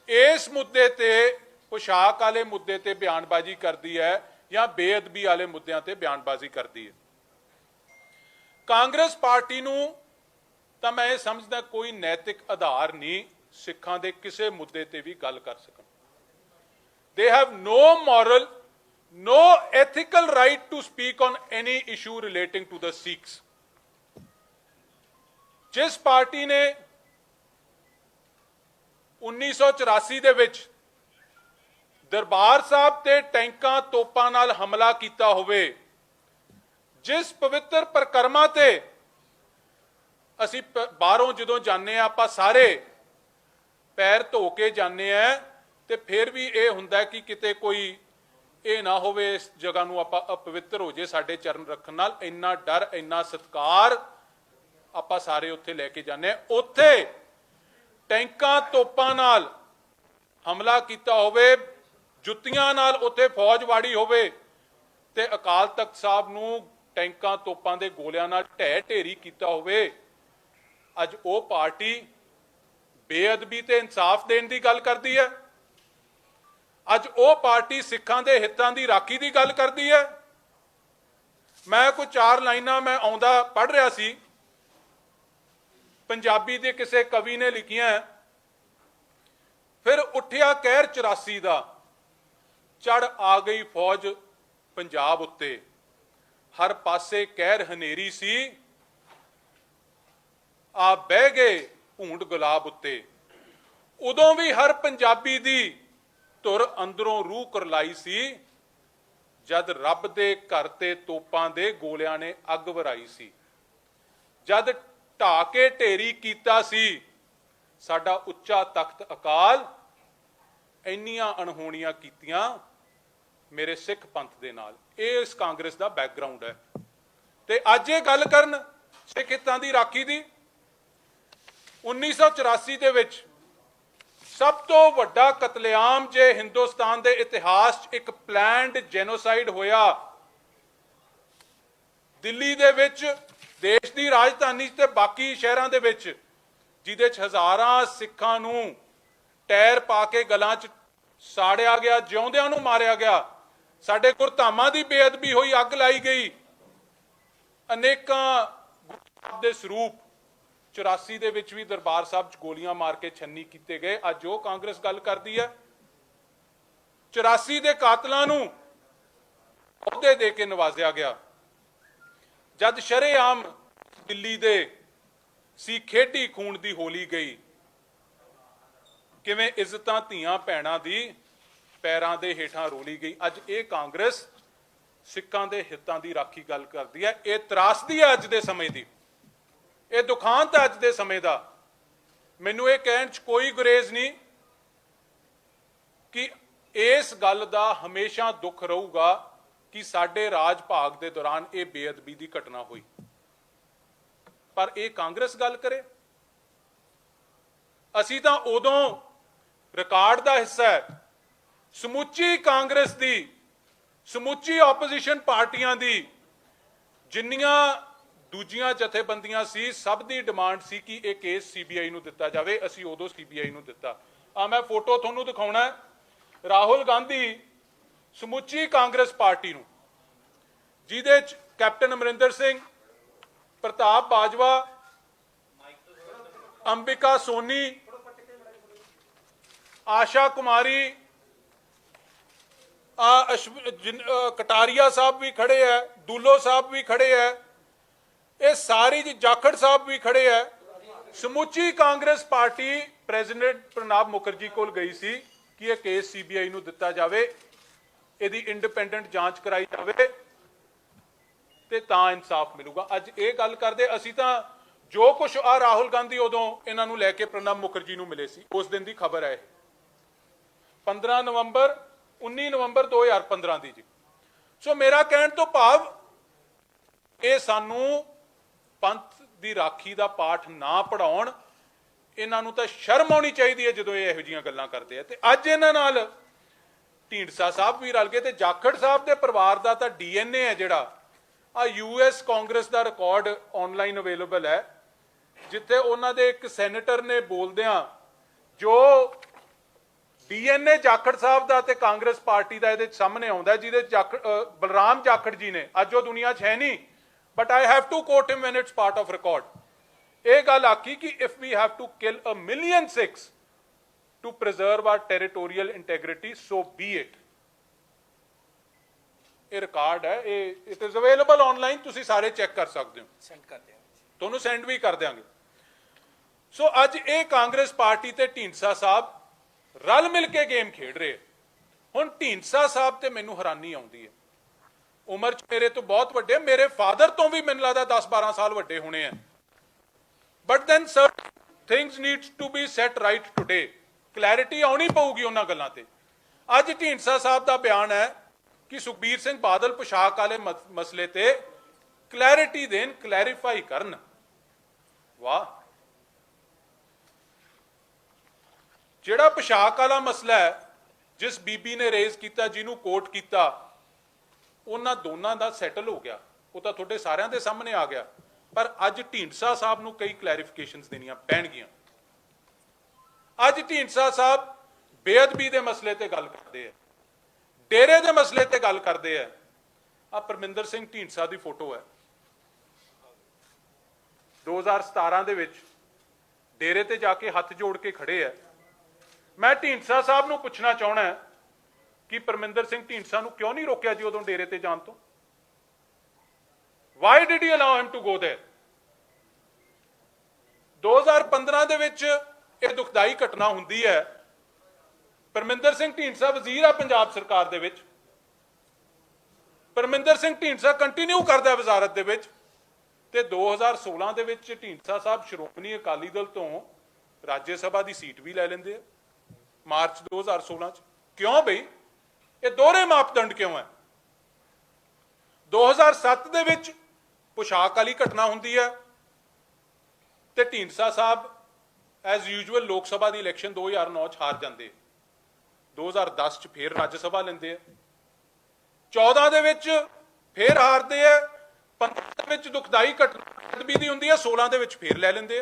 ਇਸ ਮੁੱਦੇ ਤੇ, ਪੁਸ਼ਾਕ ਵਾਲੇ ਮੁੱਦੇ ਤੇ ਬਿਆਨਬਾਜ਼ੀ ਕਰਦੀ ਹੈ ਜਾਂ ਬੇਅਦਬੀ ਵਾਲੇ ਮੁੱਦਿਆਂ ਤੇ ਬਿਆਨਬਾਜ਼ੀ ਕਰਦੀ ਹੈ। ਕਾਂਗਰਸ ਪਾਰਟੀ ਨੂੰ ਤਾਂ ਮੈਂ ਇਹ ਸਮਝਦਾ ਕੋਈ ਨੈਤਿਕ ਆਧਾਰ ਨਹੀਂ ਸਿੱਖਾਂ ਦੇ ਕਿਸੇ ਮੁੱਦੇ ਤੇ ਵੀ ਗੱਲ ਕਰ ਸਕਣ। They have no moral, no ethical right to speak on any issue relating to the Sikhs. ਜਿਸ ਪਾਰਟੀ ਨੇ 1984 ਦੇ ਵਿੱਚ ਦਰਬਾਰ ਸਾਹਿਬ ਤੇ ਟੈਂਕਾਂ ਤੋਪਾਂ ਨਾਲ ਹਮਲਾ ਕੀਤਾ ਹੋਵੇ, ਜਿਸ ਪਵਿੱਤਰ ਪਰਿਕਰਮਾ ਤੇ ਅਸੀਂ ਬਾਹਰੋਂ ਜਦੋਂ ਜਾਂਦੇ ਆ ਆਪਾਂ ਸਾਰੇ ਪੈਰ ਧੋ ਕੇ ਜਾਂਦੇ ਆ, ਤੇ ਫਿਰ ਵੀ ਇਹ ਹੁੰਦਾ ਕਿ ਕਿਤੇ ਕੋਈ ਇਹ ਨਾ ਹੋਵੇ ਇਸ ਜਗ੍ਹਾ ਨੂੰ ਆਪਾਂ ਅਪਵਿੱਤਰ ਹੋ ਜੇ ਸਾਡੇ ਚਰਨ ਰੱਖਣ ਨਾਲ। ਇੰਨਾ ਡਰ, ਇੰਨਾ ਸਤਿਕਾਰ ਆਪਾਂ ਸਾਰੇ ਉੱਥੇ ਲੈ ਕੇ ਜਾਂਦੇ ਹਾਂ। ਉੱਥੇ ਟੈਂਕਾਂ ਤੋਪਾਂ ਨਾਲ ਹਮਲਾ ਕੀਤਾ ਹੋਵੇ, ਜੁੱਤੀਆਂ ਨਾਲ ਉੱਥੇ ਫੌਜ ਵਾੜੀ ਹੋਵੇ ਤੇ ਅਕਾਲ ਤਖਤ ਸਾਹਿਬ ਨੂੰ ਟੈਂਕਾਂ ਤੋਪਾਂ ਦੇ ਗੋਲਿਆਂ ਨਾਲ ਢਹਿ ਢੇਰੀ ਕੀਤਾ ਹੋਵੇ। ਅੱਜ ਉਹ ਪਾਰਟੀ ਬੇਅਦਬੀ ਤੇ ਇਨਸਾਫ ਦੇਣ ਦੀ ਗੱਲ ਕਰਦੀ ਹੈ। ਅੱਜ ਉਹ ਪਾਰਟੀ ਸਿੱਖਾਂ ਦੇ ਹਿੱਤਾਂ ਦੀ ਰਾਖੀ ਦੀ ਗੱਲ ਕਰਦੀ ਹੈ। ਮੈਂ ਕੋਈ 4 ਲਾਈਨਾਂ ਮੈਂ ਆਉਂਦਾ ਪੜ੍ਹ ਰਿਹਾ ਸੀ, ਪੰਜਾਬੀ ਦੇ ਕਿਸੇ ਕਵੀ ਨੇ ਲਿਖੀਆਂ। ਫਿਰ ਉੱਠਿਆ ਕਹਿਰ 84 ਦਾ, ਚੜ ਆ ਗਈ ਫੌਜ ਪੰਜਾਬ ਉੱਤੇ, ਹਰ ਪਾਸੇ ਕਹਿਰ ਹਨੇਰੀ ਸੀ, ਆ ਬਹਿ ਗਏ ਭੂੰਡ ਗੁਲਾਬ ਉੱਤੇ। ਉਦੋਂ ਵੀ ਹਰ ਪੰਜਾਬੀ ਦੀ ਧੁਰ ਅੰਦਰੋਂ ਰੂਹ ਕਰਲਾਈ ਸੀ, ਜਦ ਰੱਬ ਦੇ ਘਰ ਤੇ ਤੋਪਾਂ ਦੇ ਗੋਲਿਆਂ ਨੇ ਅੱਗ ਵਰਾਈ ਸੀ। ਜਦ ਢਾ ਕੇ ਢੇਰੀ ਕੀਤਾ ਸੀ ਸਾਡਾ ਉੱਚਾ ਤਖਤ ਅਕਾਲ, ਇੰਨੀਆਂ ਅਣਹੋਣੀਆਂ ਕੀਤੀਆਂ ਮੇਰੇ ਸਿੱਖ ਪੰਥ ਦੇ ਨਾਲ। ਇਹ ਇਸ ਕਾਂਗਰਸ ਦਾ ਬੈਕਗ੍ਰਾਉਂਡ ਹੈ। ਤੇ ਅੱਜ ਇਹ ਗੱਲ ਕਰਨ ਸਿੱਖ ਹਿੱਤਾਂ ਦੀ ਰਾਖੀ ਦੀ। 1984 ਦੇ ਵਿੱਚ ਸਭ ਤੋਂ ਵੱਡਾ ਕਤਲੇਆਮ ਜੇ ਹਿੰਦੁਸਤਾਨ ਦੇ ਇਤਿਹਾਸ 'ਚ ਇੱਕ ਪਲੈਨਡ ਜੈਨੋਸਾਈਡ ਹੋਇਆ। ਦਿੱਲੀ ਦੇ ਵਿੱਚ, ਦੇਸ਼ ਦੀ ਰਾਜਧਾਨੀ ਤੇ ਬਾਕੀ ਸ਼ਹਿਰਾਂ ਦੇ ਵਿੱਚ, ਜਿਹਦੇ 'ਚ ਹਜ਼ਾਰਾਂ ਸਿੱਖਾਂ ਨੂੰ ਟਾਇਰ ਪਾ ਕੇ ਗਲਾਂ 'ਚ ਸਾੜਿਆ ਗਿਆ, ਜਿਉਂਦਿਆਂ ਨੂੰ ਮਾਰਿਆ ਗਿਆ। ਸਾਡੇ ਗੁਰਧਾਮਾਂ ਦੀ ਬੇਅਦਬੀ ਹੋਈ, ਅੱਗ ਲਾਈ ਗਈ। ਅਨੇਕਾਂ ਗੁਰੂ ਦੇ ਸਰੂਪ 84 ਦੇ ਵਿੱਚ ਵੀ ਦਰਬਾਰ ਸਾਹਿਬ 'ਚ ਗੋਲੀਆਂ ਮਾਰ ਕੇ ਛੰਨੀ ਕੀਤੇ ਗਏ। ਅੱਜ ਉਹ ਕਾਂਗਰਸ ਗੱਲ ਕਰਦੀ ਹੈ। 84 ਦੇ ਕਾਤਲਾਂ ਨੂੰ ਅਹੁਦੇ ਦੇ ਕੇ ਨਵਾਜ਼ਿਆ ਗਿਆ। ਜਦ ਸ਼ਰੇਆਮ ਦਿੱਲੀ ਦੇ ਸੀ ਖੇਡੀ ਖੂਨ ਦੀ ਹੋਲੀ ਗਈ, ਕਿਵੇਂ ਇੱਜ਼ਤਾਂ ਧੀਆਂ ਭੈਣਾਂ ਦੀ ਪੈਰਾਂ ਦੇ ਹੇਠਾਂ ਰੋਲੀ ਗਈ। ਅੱਜ ਇਹ ਕਾਂਗਰਸ ਸਿੱਖਾਂ ਦੇ ਹਿੱਤਾਂ ਦੀ ਰਾਖੀ ਗੱਲ ਕਰਦੀ ਹੈ। ਇਹ ਤਰਾਸਦੀ ਹੈ ਅੱਜ ਦੇ ਸਮੇਂ ਦੀ, ਇਹ ਦੁਖਾਂਤ ਹੈ ਅੱਜ ਦੇ ਸਮੇਂ ਦਾ। ਮੈਨੂੰ ਇਹ ਕਹਿਣ 'ਚ ਕੋਈ ਗੁਰੇਜ਼ ਨਹੀਂ ਕਿ ਇਸ ਗੱਲ ਦਾ ਹਮੇਸ਼ਾ ਦੁੱਖ ਰਹੂਗਾ ਕਿ ਸਾਡੇ ਰਾਜ ਭਾਗ ਦੇ ਦੌਰਾਨ ਇਹ ਬੇਅਦਬੀ ਦੀ ਘਟਨਾ ਹੋਈ। ਪਰ ਇਹ ਕਾਂਗਰਸ ਗੱਲ ਕਰੇ। ਅਸੀਂ ਤਾਂ ਉਦੋਂ ਰਿਕਾਰਡ ਦਾ ਹਿੱਸਾ ਹੈ। ਸਮੁੱਚੀ ਕਾਂਗਰਸ ਦੀ, ਸਮੁੱਚੀ ਆਪੋਜੀਸ਼ਨ ਪਾਰਟੀਆਂ ਦੀ, ਜਿੰਨੀਆਂ ਦੂਜੀਆਂ ਜਥੇਬੰਦੀਆਂ ਸੀ, ਸਭ ਦੀ ਡਿਮਾਂਡ ਸੀ ਕਿ ਇਹ ਕੇਸ ਸੀਬੀਆਈ ਨੂੰ ਦਿੱਤਾ ਜਾਵੇ। ਅਸੀਂ ਉਦੋਂ ਸੀਬੀਆਈ ਨੂੰ ਦਿੱਤਾ। ਆ ਮੈਂ ਫੋਟੋ ਤੁਹਾਨੂੰ ਦਿਖਾਉਣਾ ਹੈ। ਰਾਹੁਲ ਗਾਂਧੀ ਸਮੁੱਚੀ ਕਾਂਗਰਸ ਪਾਰਟੀ ਨੂੰ, ਜਿਹਦੇ 'ਚ ਕੈਪਟਨ ਅਮਰਿੰਦਰ ਸਿੰਘ, ਪ੍ਰਤਾਪ ਬਾਜਵਾ, ਅੰਬਿਕਾ ਸੋਨੀ, ਆਸ਼ਾ ਕੁਮਾਰੀ, ਕਟਾਰੀਆ ਸਾਹਿਬ ਵੀ ਖੜੇ ਹੈ, ਦੂਲੋ ਸਾਹਿਬ ਵੀ ਖੜੇ ਹੈ, ਇਹ ਸਾਰੀ ਜੀ ਜਾਖੜ ਸਾਹਿਬ ਵੀ ਖੜੇ ਹੈ। ਸਮੁੱਚੀ ਕਾਂਗਰਸ ਪਾਰਟੀ ਪ੍ਰੈਜ਼ੀਡੈਂਟ ਪ੍ਰਣਬ ਮੁਖਰਜੀ ਕੋਲ ਗਈ ਸੀ ਕਿ ਇਹ ਕੇਸ ਸੀਬੀਆਈ ਨੂੰ ਦਿੱਤਾ ਜਾਵੇ, ਇਹਦੀ ਇੰਡੀਪੈਂਡੈਂਟ ਜਾਂਚ ਕਰਾਈ ਜਾਵੇ ਤੇ ਤਾਂ ਇਨਸਾਫ ਮਿਲੂਗਾ। ਅੱਜ ਇਹ ਗੱਲ ਕਰਦੇ। ਅਸੀਂ ਤਾਂ ਜੋ ਕੁਝ ਆ ਰਾਹੁਲ ਗਾਂਧੀ ਉਦੋਂ ਇਹਨਾਂ ਨੂੰ ਲੈ ਕੇ ਪ੍ਰਣਬ ਮੁਖਰਜੀ ਨੂੰ ਮਿਲੇ ਸੀ, ਉਸ ਦਿਨ ਦੀ ਖਬਰ ਹੈ। 19 ਨਵੰਬਰ 2015 ਦੀ ਜੀ। ਸੋ ਮੇਰਾ ਕਹਿਣ ਤੋਂ ਭਾਵ ਇਹ ਸਾਨੂੰ ਪੰਥ ਦੀ ਰਾਖੀ ਦਾ ਪਾਠ ਨਾ ਪੜਾਉਣ। ਇਹਨਾਂ ਨੂੰ ਤਾਂ ਸ਼ਰਮ ਆਉਣੀ ਚਾਹੀਦੀ ਹੈ ਜਦੋਂ ਇਹ ਇਹੋ ਜਿਹੀਆਂ ਗੱਲਾਂ ਕਰਦੇ ਆ। ਤੇ ਅੱਜ ਇਹਨਾਂ ਨਾਲ ਢੀਂਡਸਾ ਸਾਹਿਬ ਵੀ ਰਲ ਗਏ ਤੇ ਜਾਖੜ ਸਾਹਿਬ ਦੇ ਪਰਿਵਾਰ ਦਾ ਤਾਂ DNA ਹੈ ਜਿਹੜਾ ਆ US ਕਾਂਗਰਸ ਦਾ ਰਿਕਾਰਡ ਆਨਲਾਈਨ ਅਵੇਲੇਬਲ ਹੈ, ਜਿੱਥੇ ਉਹਨਾਂ ਦੇ ਇੱਕ ਸੈਨੇਟਰ ਨੇ ਬੋਲਦਿਆਂ ਜੋ DNA ਜਾਖੜ ਸਾਹਿਬ ਦਾ ਤੇ ਕਾਂਗਰਸ ਪਾਰਟੀ ਦਾ ਇਹਦੇ ਸਾਹਮਣੇ ਆਉਂਦਾ, ਜਿਹਦੇ ਬਲਰਾਮ ਜਾਖੜ ਜੀ ਨੇ, ਅੱਜ ਉਹ ਦੁਨੀਆ 'ਚ ਹੈ ਨਹੀਂ, but I have to quote him when it's part of record, ਇਹ ਗੱਲ ਆਖੀ ਕਿ if we have to kill 1 million Sikhs to preserve our territorial integrity, so be it. ਇਹ ਰਿਕਾਰਡ ਹੈ, ਇਹ ਇਟ ਇਜ਼ ਅਵੇਲੇਬਲ ਆਨਲਾਈਨ, ਤੁਸੀਂ ਸਾਰੇ check ਕਰ ਸਕਦੇ ਹੋ। ਸੈਂਡ ਕਰ ਦਿਆਂਗੇ, ਤੁਹਾਨੂੰ ਸੈਂਡ ਵੀ ਕਰ ਦਿਆਂਗੇ। ਸੋ ਅੱਜ ਇਹ ਕਾਂਗਰਸ ਪਾਰਟੀ ਤੇ ਢੀਂਡਸਾ ਸਾਹਿਬ ਰਲ ਮਿਲ ਕੇ ਗੇਮ ਖੇਡ ਰਹੇ। ਹੁਣ ਢੀਂਡਸਾ ਸਾਹਿਬ ਤੇ ਮੈਨੂੰ ਹੈਰਾਨੀ ਆਉਂਦੀ ਹੈ, ਉਮਰ 'ਚ ਮੇਰੇ ਤੋਂ ਬਹੁਤ ਵੱਡੇ, ਮੇਰੇ ਫਾਦਰ ਤੋਂ ਵੀ ਮੈਨੂੰ ਲੱਗਦਾ 10-12 ਸਾਲ ਵੱਡੇ ਹੋਣੇ ਆ, but then certain things needs to be set right today, clarity ਆਉਣੀ ਪਊਗੀ ਉਹਨਾਂ ਗੱਲਾਂ ਤੇ। ਅੱਜ ਢੀਂਡਸਾ ਸਾਹਿਬ ਦਾ ਬਿਆਨ ਹੈ कि सुखबीर सिंह बादल पोशाक वाले मसले ते क्लैरिटी देन, क्लैरिफाई करन। वाह, जिहड़ा पोशाक वाला मसला है जिस बीबी ने रेज किया, जिन्हों कोट किया, उन्हां दोनों का सैटल हो गया, वो तो तुहाडे सारिआं दे सामने आ गया। पर अज ढींडसा साहब नूं कई क्लैरिफिकेशनस देनियां पैणगियां। अज ढींडसा साहब बेअदबी के मसले ते गल करते हैं, डेरे के मसले ते गल करते हैं। आ परमिंदर सिंह ढींडसा की फोटो है, 2017 दे विच डेरे ते जाके हथ जोड़ के खड़े है। मैं ढींडसा साहब नूं पुछना चाहना है कि परमिंदर सिंह ढींडसा नूं क्यों नहीं रोकिया जी उदों डेरे ते जाण तो? Why did you allow him to go there? 2015 दे विच इह दुखदाई घटना हुंदी है। परमिंदर सिंह ढींडसा वजीर आ पंजाब सरकार दे विच, परमिंदर सिंह ढींडसा कंटिन्यू करदा वजारत दे विच, ते 2016 दे विच ढींडसा साहब श्रोमणी अकाली दल तो राज्य सभा की सीट भी लै लैंदे आ मार्च 2016 च। क्यों बई, ये दोहरे मापदंड क्यों है? 2007 दे विच पोशाक वाली घटना हुंदी है ते ढींडसा साहब एज यूजुअल लोक सभा की इलैक्शन 2009 च हार जाते, 2010 च फिर राज्य सभा लेंदे, 14 दे विच फिर हारते है, 15 दे विच दुखदाई घटना भी दी हुंदी है, 16 दे विच फिर लै लैंदे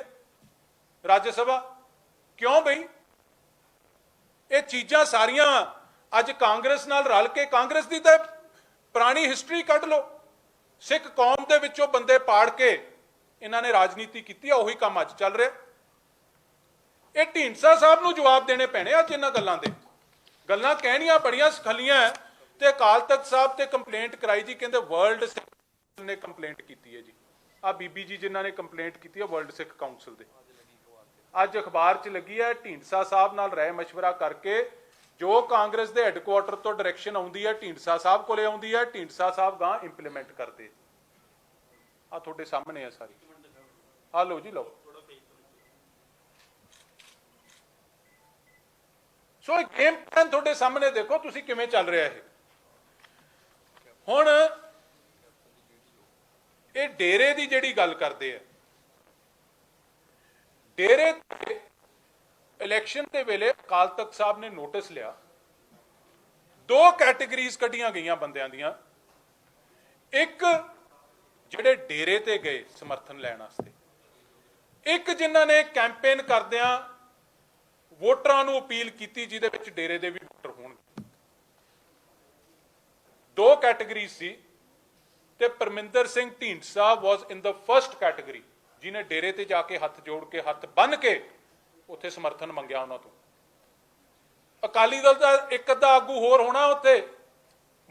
राज्य सभा। क्यों बई? ये चीज़ां सारियां अज कांग्रेस नाल रल के, कांग्रेस की तो पुरानी हिस्टरी कढ लो, सिख कौम दे विचों बंदे पाड़ के इन्हां ने राजनीति की, उही काम अज चल रहा। ये ढींडसा साहब नूं जवाब देने पैणे अज इन्हां गल्लां दे। गल्लां कहणियां बड़ियां सखलियां है ते अकाल तख्त साहब ते कंप्लेंट कराई जी, कहंदे वर्ल्ड सिख ने कंप्लेंट की है जी। आ बीबी जी जिन्हां ने कंप्लेंट की है वर्ल्ड सिख काउंसिल दे, अज अखबार च लगी है। ढींडसा साहब नाल राय मशवरा करके जो कांग्रेस के हैडकुआटर तो डायरैक्शन आउंदी है ढींडसा साहब कोले आउंदी है, ढींडसा साहब गां इंप्लीमेंट करते। आ तुहाडे सामने है सारी, आ लो जी लो। सो गेम प्लान तुहाडे सामने देखो तुसीं किवें चल रहा है। हुण ये डेरे की जिहड़ी गल करदे है, डेरे इलैक्शन के वेले अकाल तख्त साहब ने नोटिस लिया, दो कैटेगरीज कढ़ियां गई बंदियां दियां। एक जिहड़े डेरे ते गए समर्थन लैण वास्ते, एक जिन्हां ने कैंपेन करदियां वोटरां नूं अपील की जिहदे विच डेरे दे भी वोटर होणगे। दो कैटेगरी सी ते Parminder Singh Dhindsa was in the first category, जिन्हें डेरे ते जाके हथ जोड़ के हथ बन के उत्थे समर्थन मंगया उन्हां तों। अकाली दल का एक अद्धा आगू होर होना उत्थे,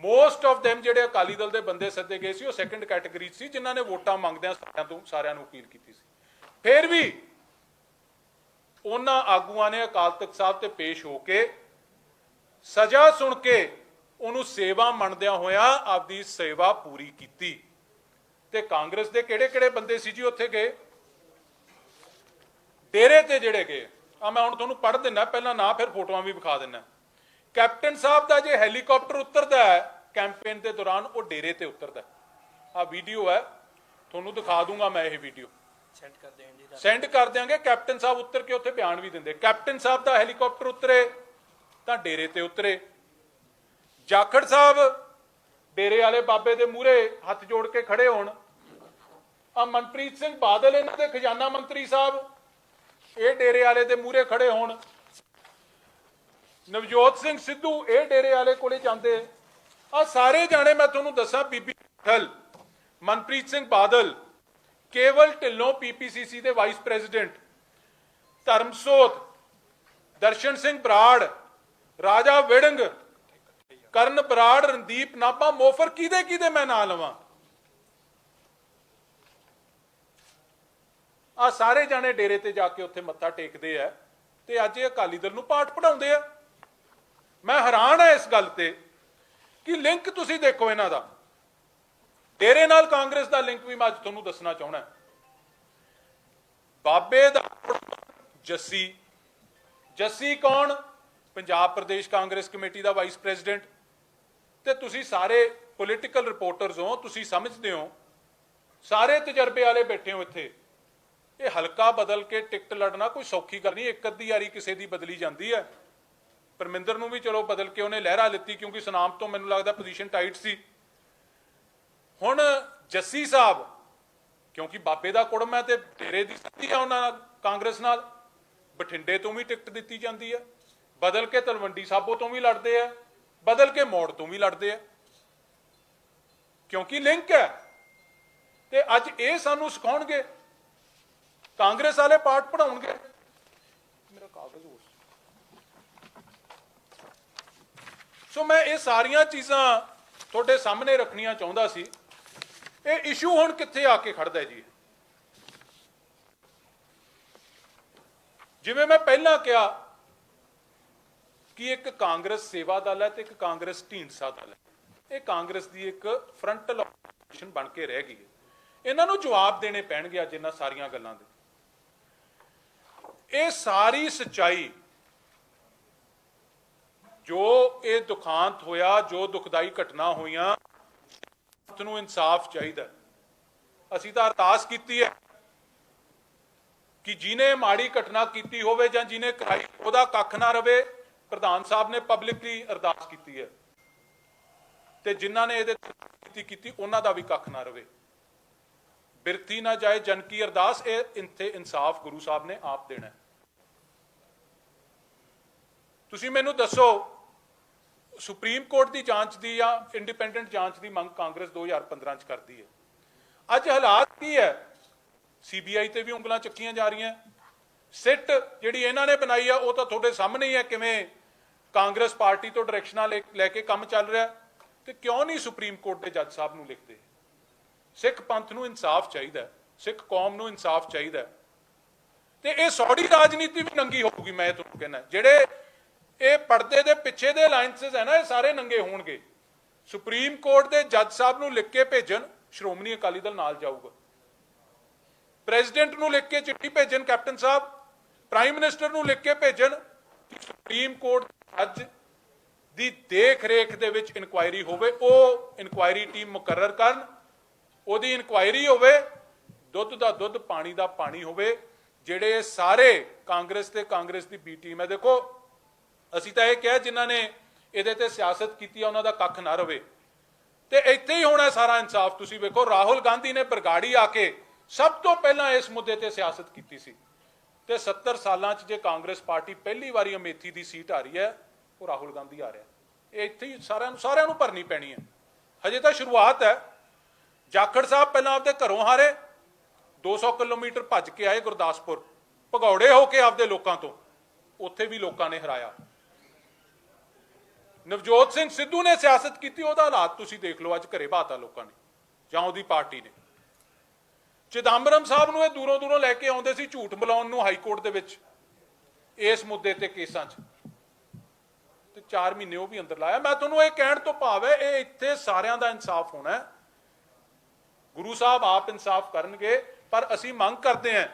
मोस्ट ऑफ देम जिहड़े अकाली दल के बंदे सद्दे गए सी वो सैकेंड कैटेगरी सी, जिन्हां ने वोटां मंगदिआं सारिआं नूं अपील कीती सी। फिर भी उन्हां आगूआं ने अकाल तख्त साहब ते पेश होके सजा सुन के उन्होंने सेवा मनदिआं होया आपदी सेवा पूरी की। ते कांग्रेस के किहड़े-किहड़े बंदे सी जी उत्थे गए डेरे ते जिहड़े गए? मैं हुण तुहानूं पढ़ दिना, पहला ना फिर फोटोआं भी विखा दिना। कैप्टन साहब का जो हैलीकॉप्टर उतरता है कैंपेन के दौरान, वो डेरे ते उतरता है। आ वीडियो है, तुहानूं दिखा दूंगा मैं ये वीडियो, सेंड कर देंगे। कैप्टन साहब उतर के उत्थे बयान भी देंगे। कैप्टन साहब का हैलीकॉप्टर उतरे तो डेरे ते उतरे। जाखड़ साहब डेरे वाले बाबे के मूहरे हथ जोड़ के खड़े होण। मनप्रीत सिंह बादल इन्हां दे खजाना मंत्री साहब ये डेरे वाले के मूहरे खड़े होण। नवजोत सिंह सिद्धू ये डेरे वाले कोले जांदे। आ सारे जाने मैं तुहानूं दसां, बीबी बादल, मनप्रीत सिंह बादल, केवल ढिल्लों पीपीसीसी के वाइस प्रेजिडेंट, धर्मसोत, दर्शन सिंह बराड़, राजा विड़ंग, करण बराड़, रणदीप नाभा, मोफर, किदे मैं ना लवां। आ सारे जाने डेरे ते जाके उत्थे मत्था टेकदे है ते अज अकाली दल नूं पाठ पढ़ाउंदे आ। मैं हैरान है इस गल ते कि लिंक तुसीं देखो इन्हां दा, डेरे नाल कांग्रेस का लिंक भी मैं अज तुहानूं दसना चाहुंदा। बाबे दा जस्सी, जस्सी कौन? पंजाब प्रदेश कांग्रेस कमेटी का वाइस प्रेजिडेंट। ਤੇ ਤੁਸੀਂ ਸਾਰੇ ਪੋਲੀਟੀਕਲ ਰਿਪੋਰਟਰਸ ਹੋ, ਤੁਸੀਂ ਸਮਝਦੇ ਹੋ, ਸਾਰੇ ਤਜਰਬੇ ਵਾਲੇ ਬੈਠੇ ਹੋ ਇੱਥੇ। ਇਹ ਹਲਕਾ ਬਦਲ ਕੇ ਟਿਕਟ ਲੜਨਾ ਕੋਈ ਸੌਖੀ ਗੱਲ ਨਹੀਂ। ਇੱਕ ਅੱਧੀ ਵਾਰੀ ਕਿਸੇ ਦੀ ਬਦਲੀ ਜਾਂਦੀ ਹੈ। ਪਰਮਿੰਦਰ ਨੂੰ ਵੀ ਚਲੋ ਬਦਲ ਕੇ ਉਹਨੇ ਲਹਿਰਾ ਲਿੱਤੀ, ਕਿਉਂਕਿ ਸੁਨਾਮ ਤੋਂ ਮੈਨੂੰ ਲੱਗਦਾ ਪੋਜੀਸ਼ਨ ਟਾਈਟ ਸੀ। ਹੁਣ ਜੱਸੀ ਸਾਹਿਬ, ਕਿਉਂਕਿ ਬਾਬੇ ਦਾ ਕੁੜਮ ਹੈ ਤੇ ਡੇਰੇ ਦੀ ਸੱਤੀ ਆ ਉਹਨਾਂ ਨਾਲ, ਕਾਂਗਰਸ ਨਾਲ, ਬਠਿੰਡੇ ਤੋਂ ਵੀ ਟਿਕਟ ਦਿੱਤੀ ਜਾਂਦੀ ਹੈ, ਬਦਲ ਕੇ ਤਲਵੰਡੀ ਸਾਬੋ ਤੋਂ ਵੀ ਲੜਦੇ ਆ, ਬਦਲ ਕੇ ਮੌੜ ਤੋਂ ਵੀ ਲੜਦੇ ਆ, ਕਿਉਂਕਿ ਲਿੰਕ ਹੈ। ਤੇ ਅੱਜ ਇਹ ਸਾਨੂੰ ਸਿਖਾਉਣਗੇ, ਕਾਂਗਰਸ ਵਾਲੇ ਪਾਠ ਪੜਾਉਣਗੇ। ਮੇਰਾ ਕਾਗਜ਼ ਹੋ ਸੋ ਮੈਂ ਇਹ ਸਾਰੀਆਂ ਚੀਜ਼ਾਂ ਤੁਹਾਡੇ ਸਾਹਮਣੇ ਰੱਖਣੀਆਂ ਚਾਹੁੰਦਾ ਸੀ। ਇਹ ਇਸ਼ੂ ਹੁਣ ਕਿੱਥੇ ਆ ਕੇ ਖੜਦਾ ਹੈ ਜੀ? ਜਿਵੇਂ ਮੈਂ ਪਹਿਲਾਂ ਕਿਹਾ ਕਿ ਇੱਕ ਕਾਂਗਰਸ ਸੇਵਾ ਦਲ ਹੈ ਤੇ ਇੱਕ ਕਾਂਗਰਸ ਢੀਂਡਸਾ ਦਲ ਹੈ। ਇਹ ਕਾਂਗਰਸ ਦੀ ਇੱਕ ਫਰੰਟਲ ਆਪੋਜੀਸ਼ਨ ਬਣ ਕੇ ਰਹਿ ਗਈ ਹੈ। ਇਹਨਾਂ ਨੂੰ ਜਵਾਬ ਦੇਣੇ ਪੈਣਗੇ ਅੱਜ ਇਹਨਾਂ ਸਾਰੀਆਂ ਗੱਲਾਂ ਦੇ। ਇਹ ਸਾਰੀ ਸੱਚਾਈ, ਜੋ ਇਹ ਦੁਖਾਂਤ ਹੋਇਆ, ਜੋ ਦੁਖਦਾਈ ਘਟਨਾ ਹੋਈਆਂ, ਨੂੰ ਇਨਸਾਫ ਚਾਹੀਦਾ। ਅਸੀਂ ਤਾਂ ਅਰਦਾਸ ਕੀਤੀ ਹੈ ਕਿ ਜਿਹਨੇ ਮਾੜੀ ਘਟਨਾ ਕੀਤੀ ਹੋਵੇ ਜਾਂ ਜਿਹਨੇ ਕਰਾਈ ਉਹਦਾ ਕੱਖ ਨਾ ਰਵੇ। ਪ੍ਰਧਾਨ ਸਾਹਿਬ ਨੇ ਪਬਲਿਕਲੀ ਅਰਦਾਸ ਕੀਤੀ ਹੈ ਤੇ ਜਿਨ੍ਹਾਂ ਨੇ ਇਹਦੇ ਕੀਤੀ ਉਹਨਾਂ ਦਾ ਵੀ ਕੱਖ ਨਾ ਰਵੇ। ਬਿਰਤੀ ਨਾ ਜਾਏ ਜਨ ਕੀ ਅਰਦਾਸ। ਇਹ ਇੱਥੇ ਇਨਸਾਫ ਗੁਰੂ ਸਾਹਿਬ ਨੇ ਆਪ ਦੇਣਾ। ਤੁਸੀਂ ਮੈਨੂੰ ਦੱਸੋ, ਸੁਪਰੀਮ ਕੋਰਟ ਦੀ ਜਾਂਚ ਦੀ ਜਾਂ ਇੰਡੀਪੈਂਡੈਂਟ ਜਾਂਚ ਦੀ ਮੰਗ ਕਾਂਗਰਸ 2015 ਚ ਕਰਦੀ ਹੈ। ਅੱਜ ਹਾਲਾਤ ਕੀ ਹੈ? ਸੀਬੀਆਈ ਤੇ ਵੀ ਉਂਗਲਾਂ ਚੱਕੀਆਂ ਜਾ ਰਹੀਆਂ। ਸਿੱਟ ਜਿਹੜੀ ਇਹਨਾਂ ਨੇ ਬਣਾਈ ਆ ਉਹ ਤਾਂ ਤੁਹਾਡੇ ਸਾਹਮਣੇ ਹੀ ਹੈ, ਕਿਵੇਂ ਕਾਂਗਰਸ ਪਾਰਟੀ ਤੋਂ ਡਾਇਰੈਕਸ਼ਨਾਂ ਲੈ ਕੇ ਕੰਮ ਚੱਲ ਰਿਹਾ। ਤੇ ਕਿਉਂ ਨਹੀਂ ਸੁਪਰੀਮ ਕੋਰਟ ਦੇ ਜੱਜ ਸਾਹਿਬ ਨੂੰ ਲਿਖਦੇ? ਸਿੱਖ ਪੰਥ ਨੂੰ ਇਨਸਾਫ ਚਾਹੀਦਾ, ਸਿੱਖ ਕੌਮ ਨੂੰ ਇਨਸਾਫ ਚਾਹੀਦਾ। ਤੇ ਇਹ ਸੌੜੀ ਰਾਜਨੀਤੀ ਵੀ ਨੰਗੀ ਹੋਊਗੀ। ਮੈਂ ਤੁਹਾਨੂੰ ਕਹਿੰਦਾ, ਜਿਹੜੇ ਇਹ ਪਰਦੇ ਦੇ ਪਿੱਛੇ ਦੇ ਅਲਾਈਅੰਸਸ ਹੈ ਨਾ, ਇਹ ਸਾਰੇ ਨੰਗੇ ਹੋਣਗੇ। ਸੁਪਰੀਮ ਕੋਰਟ ਦੇ ਜੱਜ ਸਾਹਿਬ ਨੂੰ ਲਿਖ ਕੇ ਭੇਜਣ, ਸ਼੍ਰੋਮਣੀ ਅਕਾਲੀ ਦਲ ਨਾਲ ਜਾਊਗਾ। ਪ੍ਰੈਜ਼ੀਡੈਂਟ ਨੂੰ ਲਿਖ ਕੇ ਚਿੱਠੀ ਭੇਜਣ ਕੈਪਟਨ ਸਾਹਿਬ, ਪ੍ਰਾਈਮ ਮਿਨਿਸਟਰ ਨੂੰ ਲਿਖ ਕੇ ਭੇਜਣ ਕਿ ਸੁਪਰੀਮ ਕੋਰਟ ਜੱਜ ਦੀ ਦੇਖ ਰੇਖ ਦੇ ਵਿੱਚ ਇਨਕੁਆਇਰੀ ਹੋਵੇ। ਉਹ ਇਨਕੁਆਇਰੀ ਟੀਮ ਮੁਕਰਰ ਕਰਨ, ਉਹਦੀ ਇਨਕੁਆਇਰੀ ਹੋਵੇ, ਦੁੱਧ ਦਾ ਦੁੱਧ, ਪਾਣੀ ਦਾ ਪਾਣੀ ਹੋਵੇ। ਜਿਹੜੇ ਸਾਰੇ ਕਾਂਗਰਸ ਤੇ ਕਾਂਗਰਸ ਦੀ ਬੀ ਟੀਮ ਹੈ, ਦੇਖੋ ਅਸੀਂ ਤਾਂ ਇਹ ਕਿਹਾ ਜਿਨ੍ਹਾਂ ਨੇ ਇਹਦੇ ਤੇ ਸਿਆਸਤ ਕੀਤੀ ਆ ਉਹਨਾਂ ਦਾ ਕੱਖ ਨਾ ਰਵੇ। ਤੇ ਇੱਥੇ ਹੀ ਹੋਣਾ ਸਾਰਾ ਇਨਸਾਫ। ਤੁਸੀਂ ਵੇਖੋ, ਰਾਹੁਲ ਗਾਂਧੀ ਨੇ ਬਰਗਾੜੀ ਆ ਕੇ ਸਭ ਤੋਂ ਪਹਿਲਾਂ ਇਸ ਮੁੱਦੇ ਤੇ ਸਿਆਸਤ ਕੀਤੀ ਸੀ। ਤੇ 70 ਸਾਲਾਂ 'ਚ ਜੇ ਕਾਂਗਰਸ ਪਾਰਟੀ ਪਹਿਲੀ ਵਾਰੀ ਅਮੇਥੀ ਦੀ ਸੀਟ ਆ ਰਹੀ ਹੈ, ਉਹ ਰਾਹੁਲ ਗਾਂਧੀ ਆ ਰਿਹਾ। ਇਹ ਇੱਥੇ ਹੀ ਸਾਰਿਆਂ ਨੂੰ ਭਰਨੀ ਪੈਣੀ ਹੈ। ਹਜੇ ਤਾਂ ਸ਼ੁਰੂਆਤ ਹੈ। ਜਾਖੜ ਸਾਹਿਬ ਪਹਿਲਾਂ ਆਪਦੇ ਘਰੋਂ ਹਾਰੇ, 200 ਕਿਲੋਮੀਟਰ ਭੱਜ ਕੇ ਆਏ ਗੁਰਦਾਸਪੁਰ, ਭਗੌੜੇ ਹੋ ਕੇ ਆਪਦੇ ਲੋਕਾਂ ਤੋਂ, ਉੱਥੇ ਵੀ ਲੋਕਾਂ ਨੇ ਹਰਾਇਆ। ਨਵਜੋਤ ਸਿੰਘ ਸਿੱਧੂ ਨੇ ਸਿਆਸਤ ਕੀਤੀ, ਉਹਦਾ ਹਾਲਾਤ ਤੁਸੀਂ ਦੇਖ ਲਓ, ਅੱਜ ਘਰੇ ਬਾਤਾ ਲੋਕਾਂ ਨੇ ਜਾਂ ਉਹਦੀ ਪਾਰਟੀ ਨੇ। ਚਿਦੰਬਰਮ ਸਾਹਿਬ ਨੂੰ ਇਹ ਦੂਰੋਂ ਦੂਰੋਂ ਲੈ ਕੇ ਆਉਂਦੇ ਸੀ ਝੂਠ ਮਿਲਾਉਣ ਨੂੰ ਹਾਈ ਕੋਰਟ ਦੇ ਵਿੱਚ, ਇਸ ਮੁੱਦੇ ਤੇ ਕੇਸਾਂ 'ਚ, ਤੇ 4 ਮਹੀਨੇ ਉਹ ਵੀ ਅੰਦਰ ਲਾਇਆ। ਮੈਂ ਤੁਹਾਨੂੰ ਇਹ ਕਹਿਣ ਤੋਂ ਭਾਵ ਹੈ, ਇਹ ਇੱਥੇ ਸਾਰਿਆਂ ਦਾ ਇਨਸਾਫ ਹੋਣਾ। ਗੁਰੂ ਸਾਹਿਬ ਆਪ ਇਨਸਾਫ ਕਰਨਗੇ, ਪਰ ਅਸੀਂ ਮੰਗ ਕਰਦੇ ਹਾਂ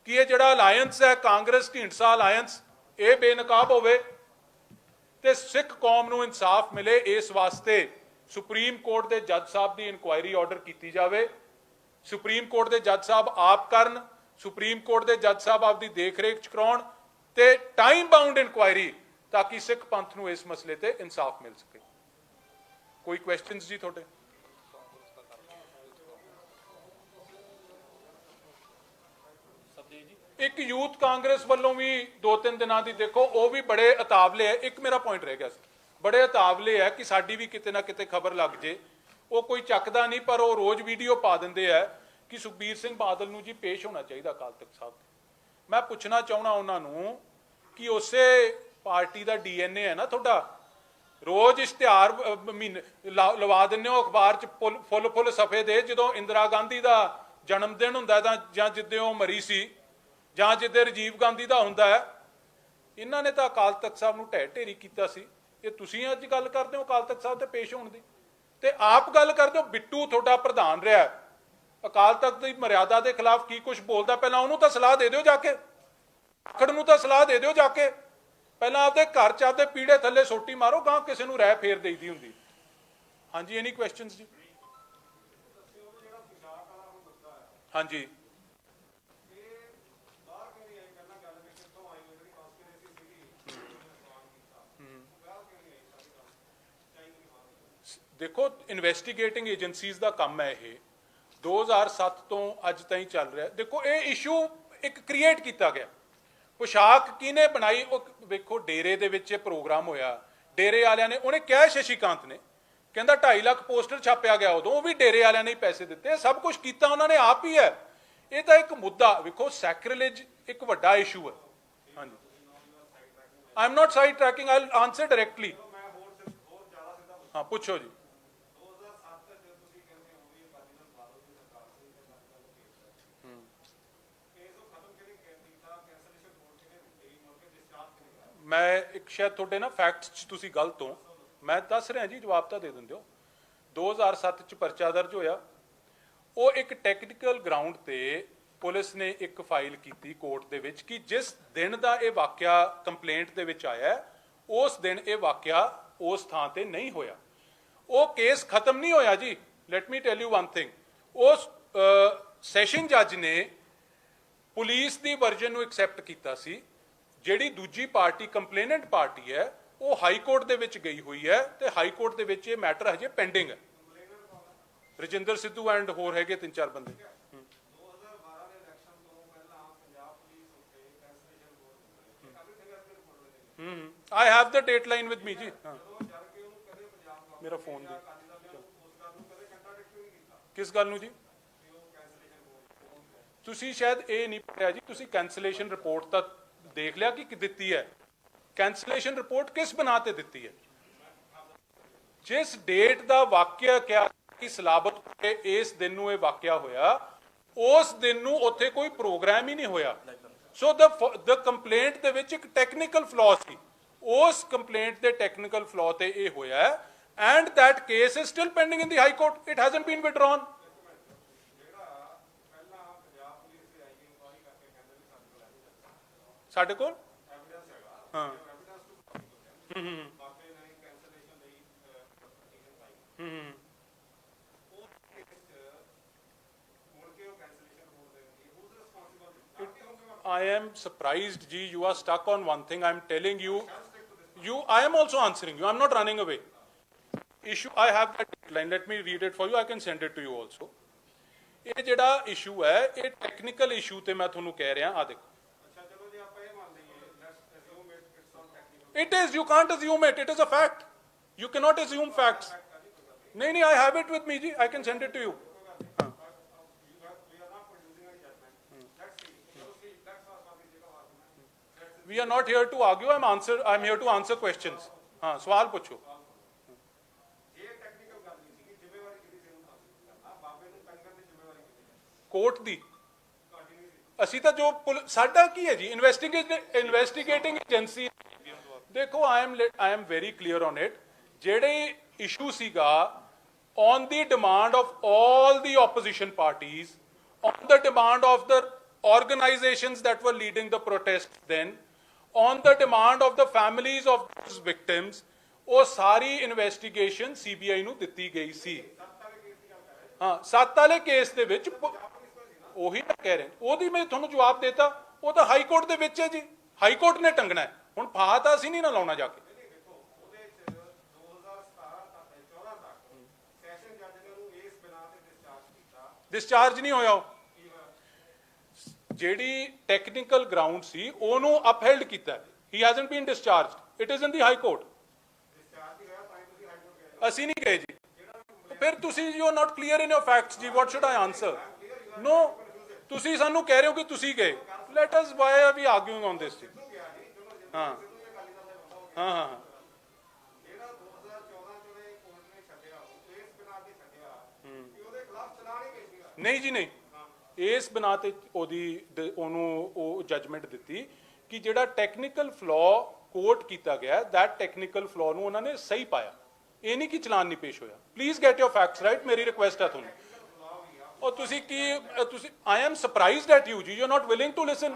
ਕਿ ਇਹ ਜਿਹੜਾ ਅਲਾਇੰਸ ਹੈ, ਕਾਂਗਰਸ ਢੀਂਡਸਾ ਅਲਾਇੰਸ, ਇਹ ਬੇਨਕਾਬ ਹੋਵੇ ਤੇ ਸਿੱਖ ਕੌਮ ਨੂੰ ਇਨਸਾਫ ਮਿਲੇ। ਇਸ ਵਾਸਤੇ ਸੁਪਰੀਮ ਕੋਰਟ ਦੇ ਜੱਜ ਸਾਹਿਬ ਦੀ ਇਨਕੁਆਇਰੀ ਆਰਡਰ ਕੀਤੀ ਜਾਵੇ। ਸੁਪਰੀਮ ਕੋਰਟ ਦੇ ਜੱਜ ਸਾਹਿਬ ਆਪ ਕਰਨ, ਸੁਪਰੀਮ ਕੋਰਟ ਦੇ ਜੱਜ ਸਾਹਿਬ ਆਪਦੀ ਦੇਖ ਰੇਖ ਚ ਕਰਾਉਣ ਤੇ ਟਾਈਮ ਬਾਉਂਡ ਇਨਕੁਆਇਰੀ, ਤਾਂ ਕਿ ਸਿੱਖ ਪੰਥ ਨੂੰ ਇਸ ਮਸਲੇ ਤੇ ਇਨਸਾਫ ਮਿਲ ਸਕੇ। ਕੋਈ ਕੁਐਸਚਨਸ ਜੀ ਤੁਹਾਡੇ? ਇੱਕ ਯੂਥ ਕਾਂਗਰਸ ਵੱਲੋਂ ਵੀ 2-3 ਦਿਨਾਂ ਦੀ, ਦੇਖੋ ਉਹ ਵੀ ਬੜੇ ਉਤਾਵਲੇ ਹੈ। ਇੱਕ ਮੇਰਾ ਪੁਆਇੰਟ ਰਹਿ ਗਿਆ ਸੀ, ਬੜੇ ਉਤਾਵਲੇ ਹੈ ਕਿ ਸਾਡੀ ਵੀ ਕਿਤੇ ਨਾ ਕਿਤੇ ਖਬਰ ਲੱਗ ਜੇ। ਉਹ ਕੋਈ ਚੱਕਦਾ ਨਹੀਂ, ਪਰ ਉਹ ਰੋਜ਼ ਵੀਡੀਓ ਪਾ ਦਿੰਦੇ ਆ ਕਿ ਸੁਖਬੀਰ ਸਿੰਘ ਬਾਦਲ ਨੂੰ ਜੀ ਪੇਸ਼ ਹੋਣਾ ਚਾਹੀਦਾ ਅਕਾਲ ਤਖਤ ਸਾਹਿਬ। ਮੈਂ ਪੁੱਛਣਾ ਚਾਹਣਾ ਉਹਨਾਂ ਨੂੰ ਕਿ ਉਸੇ ਪਾਰਟੀ ਦਾ DNA ਹੈ ਨਾ ਤੁਹਾਡਾ। ਰੋਜ਼ ਇਸ਼ਤਿਹਾਰ ਲਵਾ ਦਿੰਦੇ ਹੋ ਅਖਬਾਰ 'ਚ, ਫੁੱਲ ਸਫੇ ਦੇ, ਜਦੋਂ ਇੰਦਰਾ ਗਾਂਧੀ ਦਾ ਜਨਮ ਦਿਨ ਹੁੰਦਾ ਤਾਂ, ਜਾਂ ਜਿੱਦੇ ਉਹ ਮਰੀ ਸੀ, ਜਾਂ ਜਿੱਦੇ ਰਾਜੀਵ ਗਾਂਧੀ ਦਾ ਹੁੰਦਾ ਹੈ। ਇਹਨਾਂ ਨੇ ਤਾਂ ਅਕਾਲ ਤਖਤ ਸਾਹਿਬ ਨੂੰ ਢਹਿ ਢੇਰੀ ਕੀਤਾ ਸੀ। ਇਹ ਤੁਸੀਂ ਅੱਜ ਗੱਲ ਕਰਦੇ ਹੋ ਅਕਾਲ ਤਖਤ ਸਾਹਿਬ ਤੇ ਪੇਸ਼ ਹੋਣ ਦੀ, ਤੇ ਆਪ ਗੱਲ ਕਰਦੇ ਹੋ। ਬਿੱਟੂ ਤੁਹਾਡਾ ਪ੍ਰਧਾਨ ਰਿਹਾ, ਅਕਾਲ ਤਖਤ ਦੀ ਮਰਿਆਦਾ ਦੇ ਖਿਲਾਫ ਕੀ ਕੁਝ ਬੋਲਦਾ, ਪਹਿਲਾਂ ਉਹਨੂੰ ਤਾਂ ਸਲਾਹ ਦੇ ਦਿਓ ਜਾ ਕੇ, ਆਖੜ ਨੂੰ ਤਾਂ ਸਲਾਹ ਦੇ ਦਿਓ ਜਾ ਕੇ। ਪਹਿਲਾਂ ਆਪਦੇ ਘਰ 'ਚ ਆਪਦੇ ਪੀੜੇ ਥੱਲੇ ਸੋਟੀ ਮਾਰੋ, ਗਾਂ ਕਿਸੇ ਨੂੰ ਰਹਿ ਫੇਰ ਦੇਈਦੀ ਹੁੰਦੀ। ਹਾਂਜੀ, ਐਨੀ ਕੁਐਸਚਨਸ ਜੀ? ਹਾਂਜੀ, ਦੇਖੋ ਇਨਵੈਸਟੀਗੇਟਿੰਗ ਏਜੰਸੀਜ਼ ਦਾ ਕੰਮ ਹੈ ਇਹ, 2007 ਤੋਂ ਅੱਜ ਤਾਈਂ ਚੱਲ ਰਿਹਾ। ਦੇਖੋ ਇਹ ਇਸ਼ੂ ਇੱਕ ਕ੍ਰੀਏਟ ਕੀਤਾ ਗਿਆ, ਪੁਸ਼ਾਕ ਕਿਹਨੇ ਬਣਾਈ? ਉਹ ਵੇਖੋ ਡੇਰੇ ਦੇ ਵਿੱਚ ਇਹ ਪ੍ਰੋਗਰਾਮ ਹੋਇਆ, ਡੇਰੇ ਵਾਲਿਆਂ ਨੇ, ਉਹਨੇ ਕਿਹਾ ਸ਼ਸ਼ੀਕਾਂਤ ਨੇ, ਕਹਿੰਦਾ 2.5 ਲੱਖ ਪੋਸਟਰ ਛਾਪਿਆ ਗਿਆ ਉਦੋਂ, ਉਹ ਵੀ ਡੇਰੇ ਵਾਲਿਆਂ ਨੇ ਹੀ ਪੈਸੇ ਦਿੱਤੇ, ਸਭ ਕੁਝ ਕੀਤਾ ਉਹਨਾਂ ਨੇ ਆਪ ਹੀ ਹੈ। ਇਹ ਤਾਂ ਇੱਕ ਮੁੱਦਾ ਵੇਖੋ, ਸੈਕਰਿਲੇਜ ਇੱਕ ਵੱਡਾ ਇਸ਼ੂ ਹੈ। ਹਾਂਜੀ, I am not sidetracking, I will answer directly. ਹਾਂ, ਪੁੱਛੋ ਜੀ। ਮੈਂ ਇੱਕ ਸ਼ਾਇਦ ਤੁਹਾਡੇ ਨਾ ਫੈਕਟਸ 'ਚ ਤੁਸੀਂ ਗਲਤ ਹੋ, ਮੈਂ ਦੱਸ ਰਿਹਾ ਜੀ, ਜਵਾਬ ਤਾਂ ਦੇ ਦਿੰਦੇ ਹੋ। 2007 'ਚ ਪਰਚਾ ਦਰਜ ਹੋਇਆ, ਉਹ ਇੱਕ ਟੈਕਨੀਕਲ ਗਰਾਊਂਡ ਤੇ ਪੁਲਿਸ ਨੇ ਇੱਕ ਫਾਈਲ ਕੀਤੀ ਕੋਰਟ ਦੇ ਵਿੱਚ ਕਿ ਜਿਸ ਦਿਨ ਦਾ ਇਹ ਵਾਕਿਆ ਕੰਪਲੇਂਟ ਦੇ ਵਿੱਚ ਆਇਆ ਉਸ ਦਿਨ ਇਹ ਵਾਕਿਆ ਉਸ ਥਾਂ ਤੇ ਨਹੀਂ ਹੋਇਆ। ਉਹ ਕੇਸ ਖਤਮ ਨਹੀਂ ਹੋਇਆ ਜੀ। Let me tell you one thing, ਉਸ ਸੈਸ਼ਨ ਜੱਜ ਨੇ ਪੁਲਿਸ ਦੀ ਵਰਜਨ ਨੂੰ ਐਕਸੈਪਟ ਕੀਤਾ ਸੀ, ਜਿਹੜੀ ਦੂਜੀ ਪਾਰਟੀ ਕੰਪਲੇਨੈਂਟ ਪਾਰਟੀ ਹੈ ਉਹ ਹਾਈ ਕੋਰਟ ਦੇ ਵਿੱਚ ਗਈ ਹੋਈ ਹੈ ਤੇ ਹਾਈ ਕੋਰਟ ਦੇ ਵਿੱਚ ਇਹ ਮੈਟਰ ਹਜੇ ਪੈਂਡਿੰਗ ਹੈ। ਰਜਿੰਦਰ ਸਿੱਧੂ ਐਂਡ ਹੋਰ ਹੈਗੇ 3-4 ਬੰਦੇ। 2012 ਦੇ ਇਲੈਕਸ਼ਨ ਤੋਂ ਪਹਿਲਾਂ ਪੰਜਾਬ ਪੁਲਿਸ ਉੱਤੇ cancellation board I have the date line with me ਜੀ। ਮੇਰਾ ਫੋਨ ਦੇ ਕਿਸ ਗੱਲ ਨੂੰ ਜੀ? ਤੁਸੀਂ ਸ਼ਾਇਦ ਇਹ ਨਹੀਂ ਪੜਿਆ ਜੀ, ਤੁਸੀਂ ਕੈਂਸਲੇਸ਼ਨ ਰਿਪੋਰਟ ਤਾਂ ਦੇਖ ਲਿਆ ਕਿ ਦਿੱਤੀ ਹੈ। ਕੈਂਸਲੇਸ਼ਨ ਰਿਪੋਰਟ ਕਿਸ ਬਣਾ ਤੇ ਦਿੱਤੀ ਹੈ? ਜਿਸ ਡੇਟ ਦਾ ਵਾਕਿਆ ਕਿਹਾ ਕਿ ਸਲਾਬਤ ਤੇ ਇਸ ਦਿਨ ਨੂੰ ਇਹ ਵਾਕਿਆ ਹੋਇਆ, ਉਸ ਦਿਨ ਨੂੰ ਉੱਥੇ ਕੋਈ ਪ੍ਰੋਗਰਾਮ ਹੀ ਨਹੀਂ ਹੋਇਆ। ਸੋ ਦ ਕੰਪਲੇਂਟ ਦੇ ਵਿੱਚ ਇੱਕ ਟੈਕਨੀਕਲ ਫਲॉ ਸੀ, ਉਸ ਕੰਪਲੇਂਟ ਦੇ ਟੈਕਨੀਕਲ ਫਲॉ ਤੇ ਇਹ ਹੋਇਆ and that case is still pending in the high court, it hasn't been withdrawn। ਸਾਡੇ ਕੋਲ ਹਾਂ I am surprised, Ji, you are stuck on one thing. I am telling you, I am also answering you. I am not running away. Issue, I have that line. Let me read it for you. I can send it to you also. ਇਹ ਜਿਹੜਾ issue ਹੈ, ਇਹ technical issue ਤੇ ਮੈਂ ਤੁਹਾਨੂੰ ਕਹਿ ਰਿਹਾ, ਆ ਦੇਖੋ। It is, you can't assume it. It is a fact. You cannot assume facts. नहीं, I have it with me, Ji. I can send it to you. We are not here to argue. I'm here to answer questions. हाँ, सवाल पूछो। Court दी ਅਸੀਂ ਤਾਂ ਜੋ ਸਾਡਾ ਕੀ ਹੈ ਜੀ, ਇਨਵੈਸਟੀਗੇਟਿੰਗ ਏਜੰਸੀ। ਦੇਖੋ I am very clear on it। ਜਿਹੜੇ ਇਸ਼ੂ ਸੀਗਾ on the demand of all the opposition parties, on the demand of the organizations that were leading the protest then, on the demand of the families of those victims, ਉਹ ਸਾਰੀ investigation CBI ਨੂੰ ਦਿੱਤੀ ਗਈ ਸੀ। ਹਾਂ, 7 ਵਾਲੇ case ਦੇ ਵਿੱਚ ਉਹੀ ਮੈਂ ਕਹਿ ਰਿਹਾ, ਉਹਦੀ ਮੈਂ ਤੁਹਾਨੂੰ ਜਵਾਬ ਦੇਤਾ। ਉਹ ਤਾਂ ਹਾਈ ਕੋਰਟ ਦੇ ਵਿੱਚ ਹੈ ਜੀ, ਹਾਈ ਕੋਰਟ ਨੇ ਟੰਗਣਾ ਹੈ। ਹੁਣ ਫਾਹਾ ਤਾਂ ਅਸੀਂ ਨਹੀਂ ਨਾ ਲਾਉਣਾ ਜਾ ਕੇ। ਡਿਸਚਾਰਜ ਨਹੀਂ ਹੋਇਆ, ਜਿਹੜੀ ਟੈਕਨੀਕਲ ਗਰਾਊਂਡ ਸੀ ਉਹਨੂੰ ਅਪਹੈਲਡ ਕੀਤਾ। ਹੀ hasn't bean discharged, it is in the high court. ਅਸੀਂ ਨਹੀਂ ਗਏ ਜੀ। ਫਿਰ ਤੁਸੀਂ you are not clear in your facts ਜੀ, ਵਾਟ ਸ਼ੁਡ ਆਈ ਆਨਸਰ? ਨੋ, ਤੁਸੀਂ ਸਾਨੂੰ ਕਹਿ ਰਹੇ ਹੋ ਕਿ ਤੁਸੀਂ ਗਏ। Let us why are we arguing on this thing. ਹਾਂ ਹਾਂ ਹਾਂ ਨਹੀਂ ਜੀ, ਨਹੀਂ, ਇਸ ਬਣਾ ਤੇ ਉਹਨੂੰ ਉਹ ਜਜਮੈਂਟ ਦਿੱਤੀ ਕਿ ਜਿਹੜਾ ਟੈਕਨੀਕਲ ਫਲॉ ਕੋਟ ਕੀਤਾ ਗਿਆ, ਦੈਟ ਟੈਕਨੀਕਲ ਫਲॉ ਨੂੰ ਉਹਨਾਂ ਨੇ ਸਹੀ ਪਾਇਆ। ਇਹ ਨਹੀਂ ਕਿ ਚਲਾਨ ਨਹੀਂ ਪੇਸ਼ ਹੋਇਆ। Please get your facts right, ਮੇਰੀ ਰਿਕੁਐਸਟ ਹੈ ਤੁਹਾਨੂੰ। ਔਰ ਤੁਸੀਂ I am surprised at you ਜੀ, you are not willing to listen.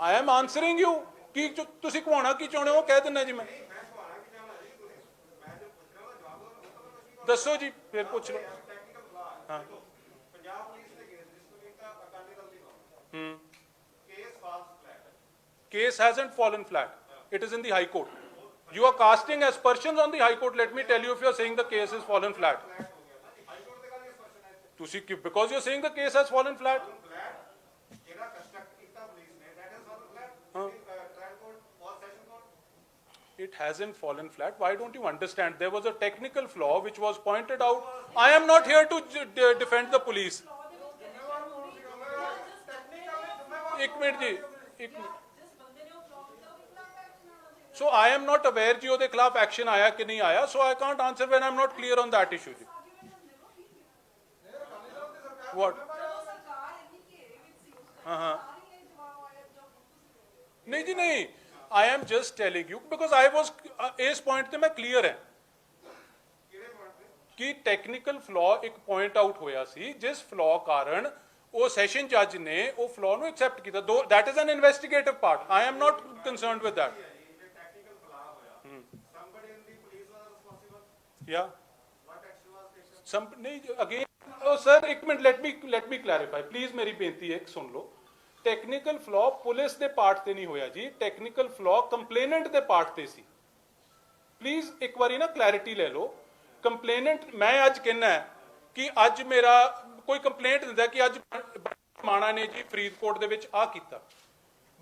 I am answering you ਕਿ ਤੁਸੀਂ ਘਵਾਉਣਾ ਕੀ ਚਾਹੁੰਦੇ ਹੋ ਕਹਿ ਦਿੰਦਾ ਜੀ ਮੈਂ ਦੱਸੋ ਜੀ ਫਿਰ ਪੁੱਛ ਲਓ ਹਾਂ ਪੰਜਾਬ ਪੁਲਿਸ ਨੇ ਕੇਸ ਰਜਿਸਟਰ ਕੀਤਾ ਅਕਾਲੀ ਦਲ ਦੀ case false flag case hasn't fallen flat. It is in the High Court. You are casting aspersions on the High Court. Let me tell you, if you are saying the case has fallen flat. Because you are saying the case has fallen flat. It hasn't fallen flat. Why don't you understand? There was a technical flaw which was pointed out. I am not here to defend the police. एक minute जी, एक minute. So I am not aware जी ਉਹਦੇ ਖਿਲਾਫ action ਆਇਆ ਕਿ ਨਹੀਂ ਆਇਆ. So I can't answer when I'm not clear on that issue ਜੀ. What? हाँ नहीं जी नहीं. I am just telling you because I was ਇਸ point ਤੇ ਮੈਂ clear ਹੈ ਕਿ ਟੈਕਨੀਕਲ ਫਲॉ ਇੱਕ ਪੁਆਇੰਟ ਆਊਟ ਹੋਇਆ ਸੀ ਜਿਸ ਫਲॉ ਕਾਰਨ ਉਹ ਸੈਸ਼ਨ ਜੱਜ ਨੇ ਉਹ ਫਲॉ ਨੂੰ ਐਕਸੈਪਟ ਕੀਤਾ. That is an investigative part. I am not concerned with that. Yeah. Again, oh sir, एक minute, let me clarify. Please मेरी बेनती है सुन लो. टेक्निकल फ्लॉ पुलिस दे पार्ट ते नहीं होया जी. टेक्निकल फ्लॉ कंप्लेनेंट दे पार्ट ते सी. प्लीज एक बारी ना क्लैरिटी ले लो. कंप्लेनेंट मैं अज कहना है कि अज मेरा कोई कंप्लेंट दिंदा कि अज रमाणा ने जी फरीदकोट दे विच आ कीता.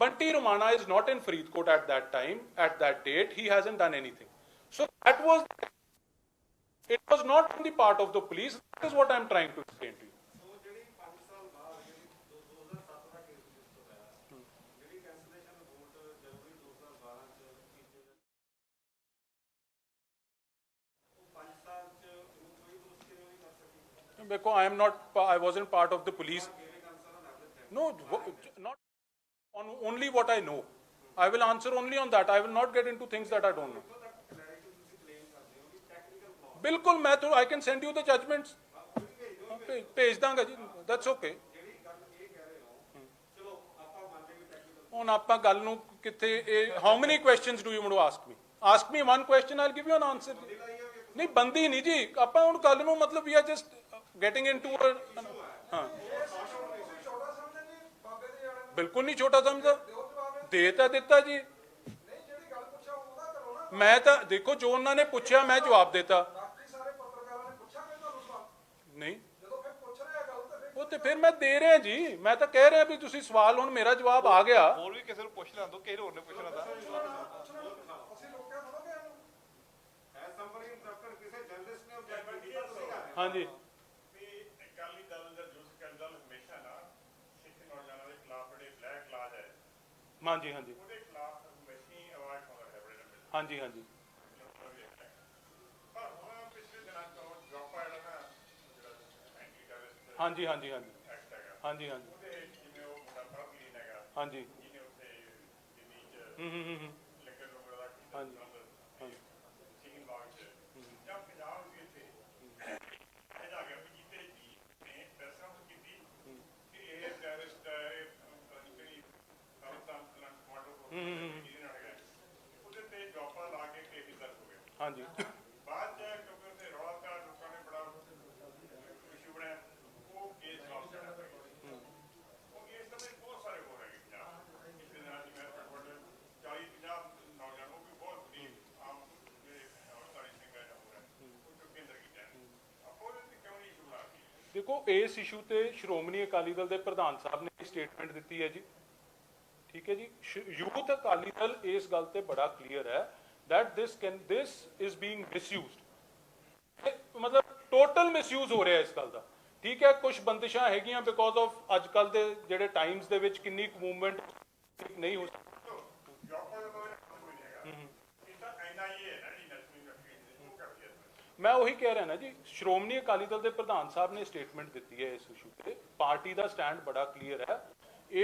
Bunty Romana is not in Faridkot at that time, at that date. He hasn't done anything. So that was, it was not on the part of the police. That is what I am trying to explain to you. Because I wasn't part of the police. No, not on only what I know. I will answer only on that. I will not get into things that I don't know. बिल्कुल मैं तो I can send you the judgments. भेज दांगा जी. That's okay. ਹੁਣ ਆਪਾਂ ਗੱਲ ਨੂੰ ਕਿੱਥੇ how many questions do you want to ask me? Ask me one question, I'll give you an answer. ਨਹੀਂ ਬੰਦੀ ਨਹੀਂ ਜੀ. ਆਪਾਂ ਹੁਣ ਗੱਲ ਨੂੰ ਮਤਲਬ we are just getting into a ਹਾਂ ਬਿਲਕੁਲ ਨਹੀਂ ਛੋਟਾ ਸਮਝਦਾ. ਦੇ ਤਾਂ ਦਿੱਤਾ ਜੀ. ਮੈਂ ਤਾਂ ਦੇਖੋ ਜੋ ਉਹਨਾਂ ਨੇ ਪੁੱਛਿਆ ਮੈਂ ਜਵਾਬ ਦਿੱਤਾ. ਨਹੀਂ ਉਹ ਤੇ ਫਿਰ ਮੈਂ ਦੇ ਰਿਹਾ ਜੀ. ਮੈਂ ਤਾਂ ਕਹਿ ਰਿਹਾ ਵੀ ਤੁਸੀਂ ਸਵਾਲ ਹੁਣ ਮੇਰਾ ਜਵਾਬ ਆ ਗਿਆ. ਹੋਰ ਵੀ ਕਿਸੇ ਨੂੰ ਪੁੱਛ ਲਾਂ ਦੋ ਕਿਸੇ ਹੋਰ ਨੇ ਪੁੱਛਣਾ ਤਾਂ ਹਾਂਜੀ ਹਾਂਜੀ ਹਾਂਜੀ ਹਾਂਜੀ ਹਾਂਜੀ ਹਾਂਜੀ ਹਾਂਜੀ ਹਾਂਜੀ ਹਾਂਜੀ ਹਾਂਜੀ ਹਾਂਜੀ ਹਾਂਜੀ ਬਾਅਦ ਚ ਕਿਉਂਕਿ ਉੱਥੇ ਰੌਲਾ ਪਿਆ ਲੋਕਾਂ ਨੇ ਬੜਾ ਇਸ਼ੂ ਬਣਿਆ ਉਹ ਕੇਸ ਵਾਪਸ ਲੈਣਾ ਪਿਆ ਉਹ ਕੇਸ ਤਾਂ ਬਹੁਤ ਸਾਰੇ ਹੋ ਰਹੇ ਪੰਜਾਬ ਇਸੇ ਦਿਨਾਂ ਦੀ ਮੈਂ ਘੱਟੋ 40-50 ਨੌਜਵਾਨ ਉਹ ਵੀ ਬਹੁਤ ਬੜੀ ਆਮ ਜਿਹੜੇ ਔਰਤਾਂ ਸਿੰਘ ਹੈ ਹੋ ਰਿਹਾ ਉਹ ਚੁੱਕੇ ਅੰਦਰ ਕੀਤਾ ਆਪਾਂ ਉਹਦੇ ਤੇ ਕਿਉਂ ਨਹੀਂ ਇਸ਼ੂ ਬਣਾ ਕੇ ਦੇਖੋ ਇਸ ਇਸ਼ੂ ਤੇ ਸ਼੍ਰੋਮਣੀ ਅਕਾਲੀ ਦਲ ਦੇ ਪ੍ਰਧਾਨ ਸਾਹਿਬ ਨੇ ਸਟੇਟਮੈਂਟ ਦਿੱਤੀ ਹੈ ਜੀ. ਠੀਕ ਹੈ ਜੀ. ਯੂਥ ਅਕਾਲੀ ਦਲ ਇਸ ਗੱਲ ਤੇ ਬੜਾ ਕਲੀਅਰ ਹੈ that this is being misused. मतलब total misuse हो रहा है इस गल का. ठीक है कुछ बंदिशां हैगियां because of अजकल दे जेड़े times दे विच किन्नी मूवमेंट नहीं हो मैं वही कह रहा ना जी. श्रोमणी अकाली दल के प्रधान साहब ने स्टेटमेंट दी है इस इशू पे. पार्टी का स्टैंड बड़ा क्लीयर है.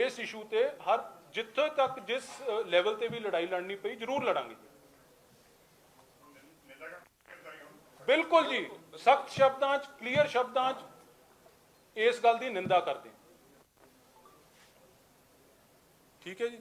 इस इशू ते हर जिथे तक जिस लेवल ते भी लड़ाई लड़नी पई जरूर लड़ांगे. बिल्कुल जी सख्त शब्दां च क्लीयर शब्दां च इस गल की निंदा करते. ठीक है जी.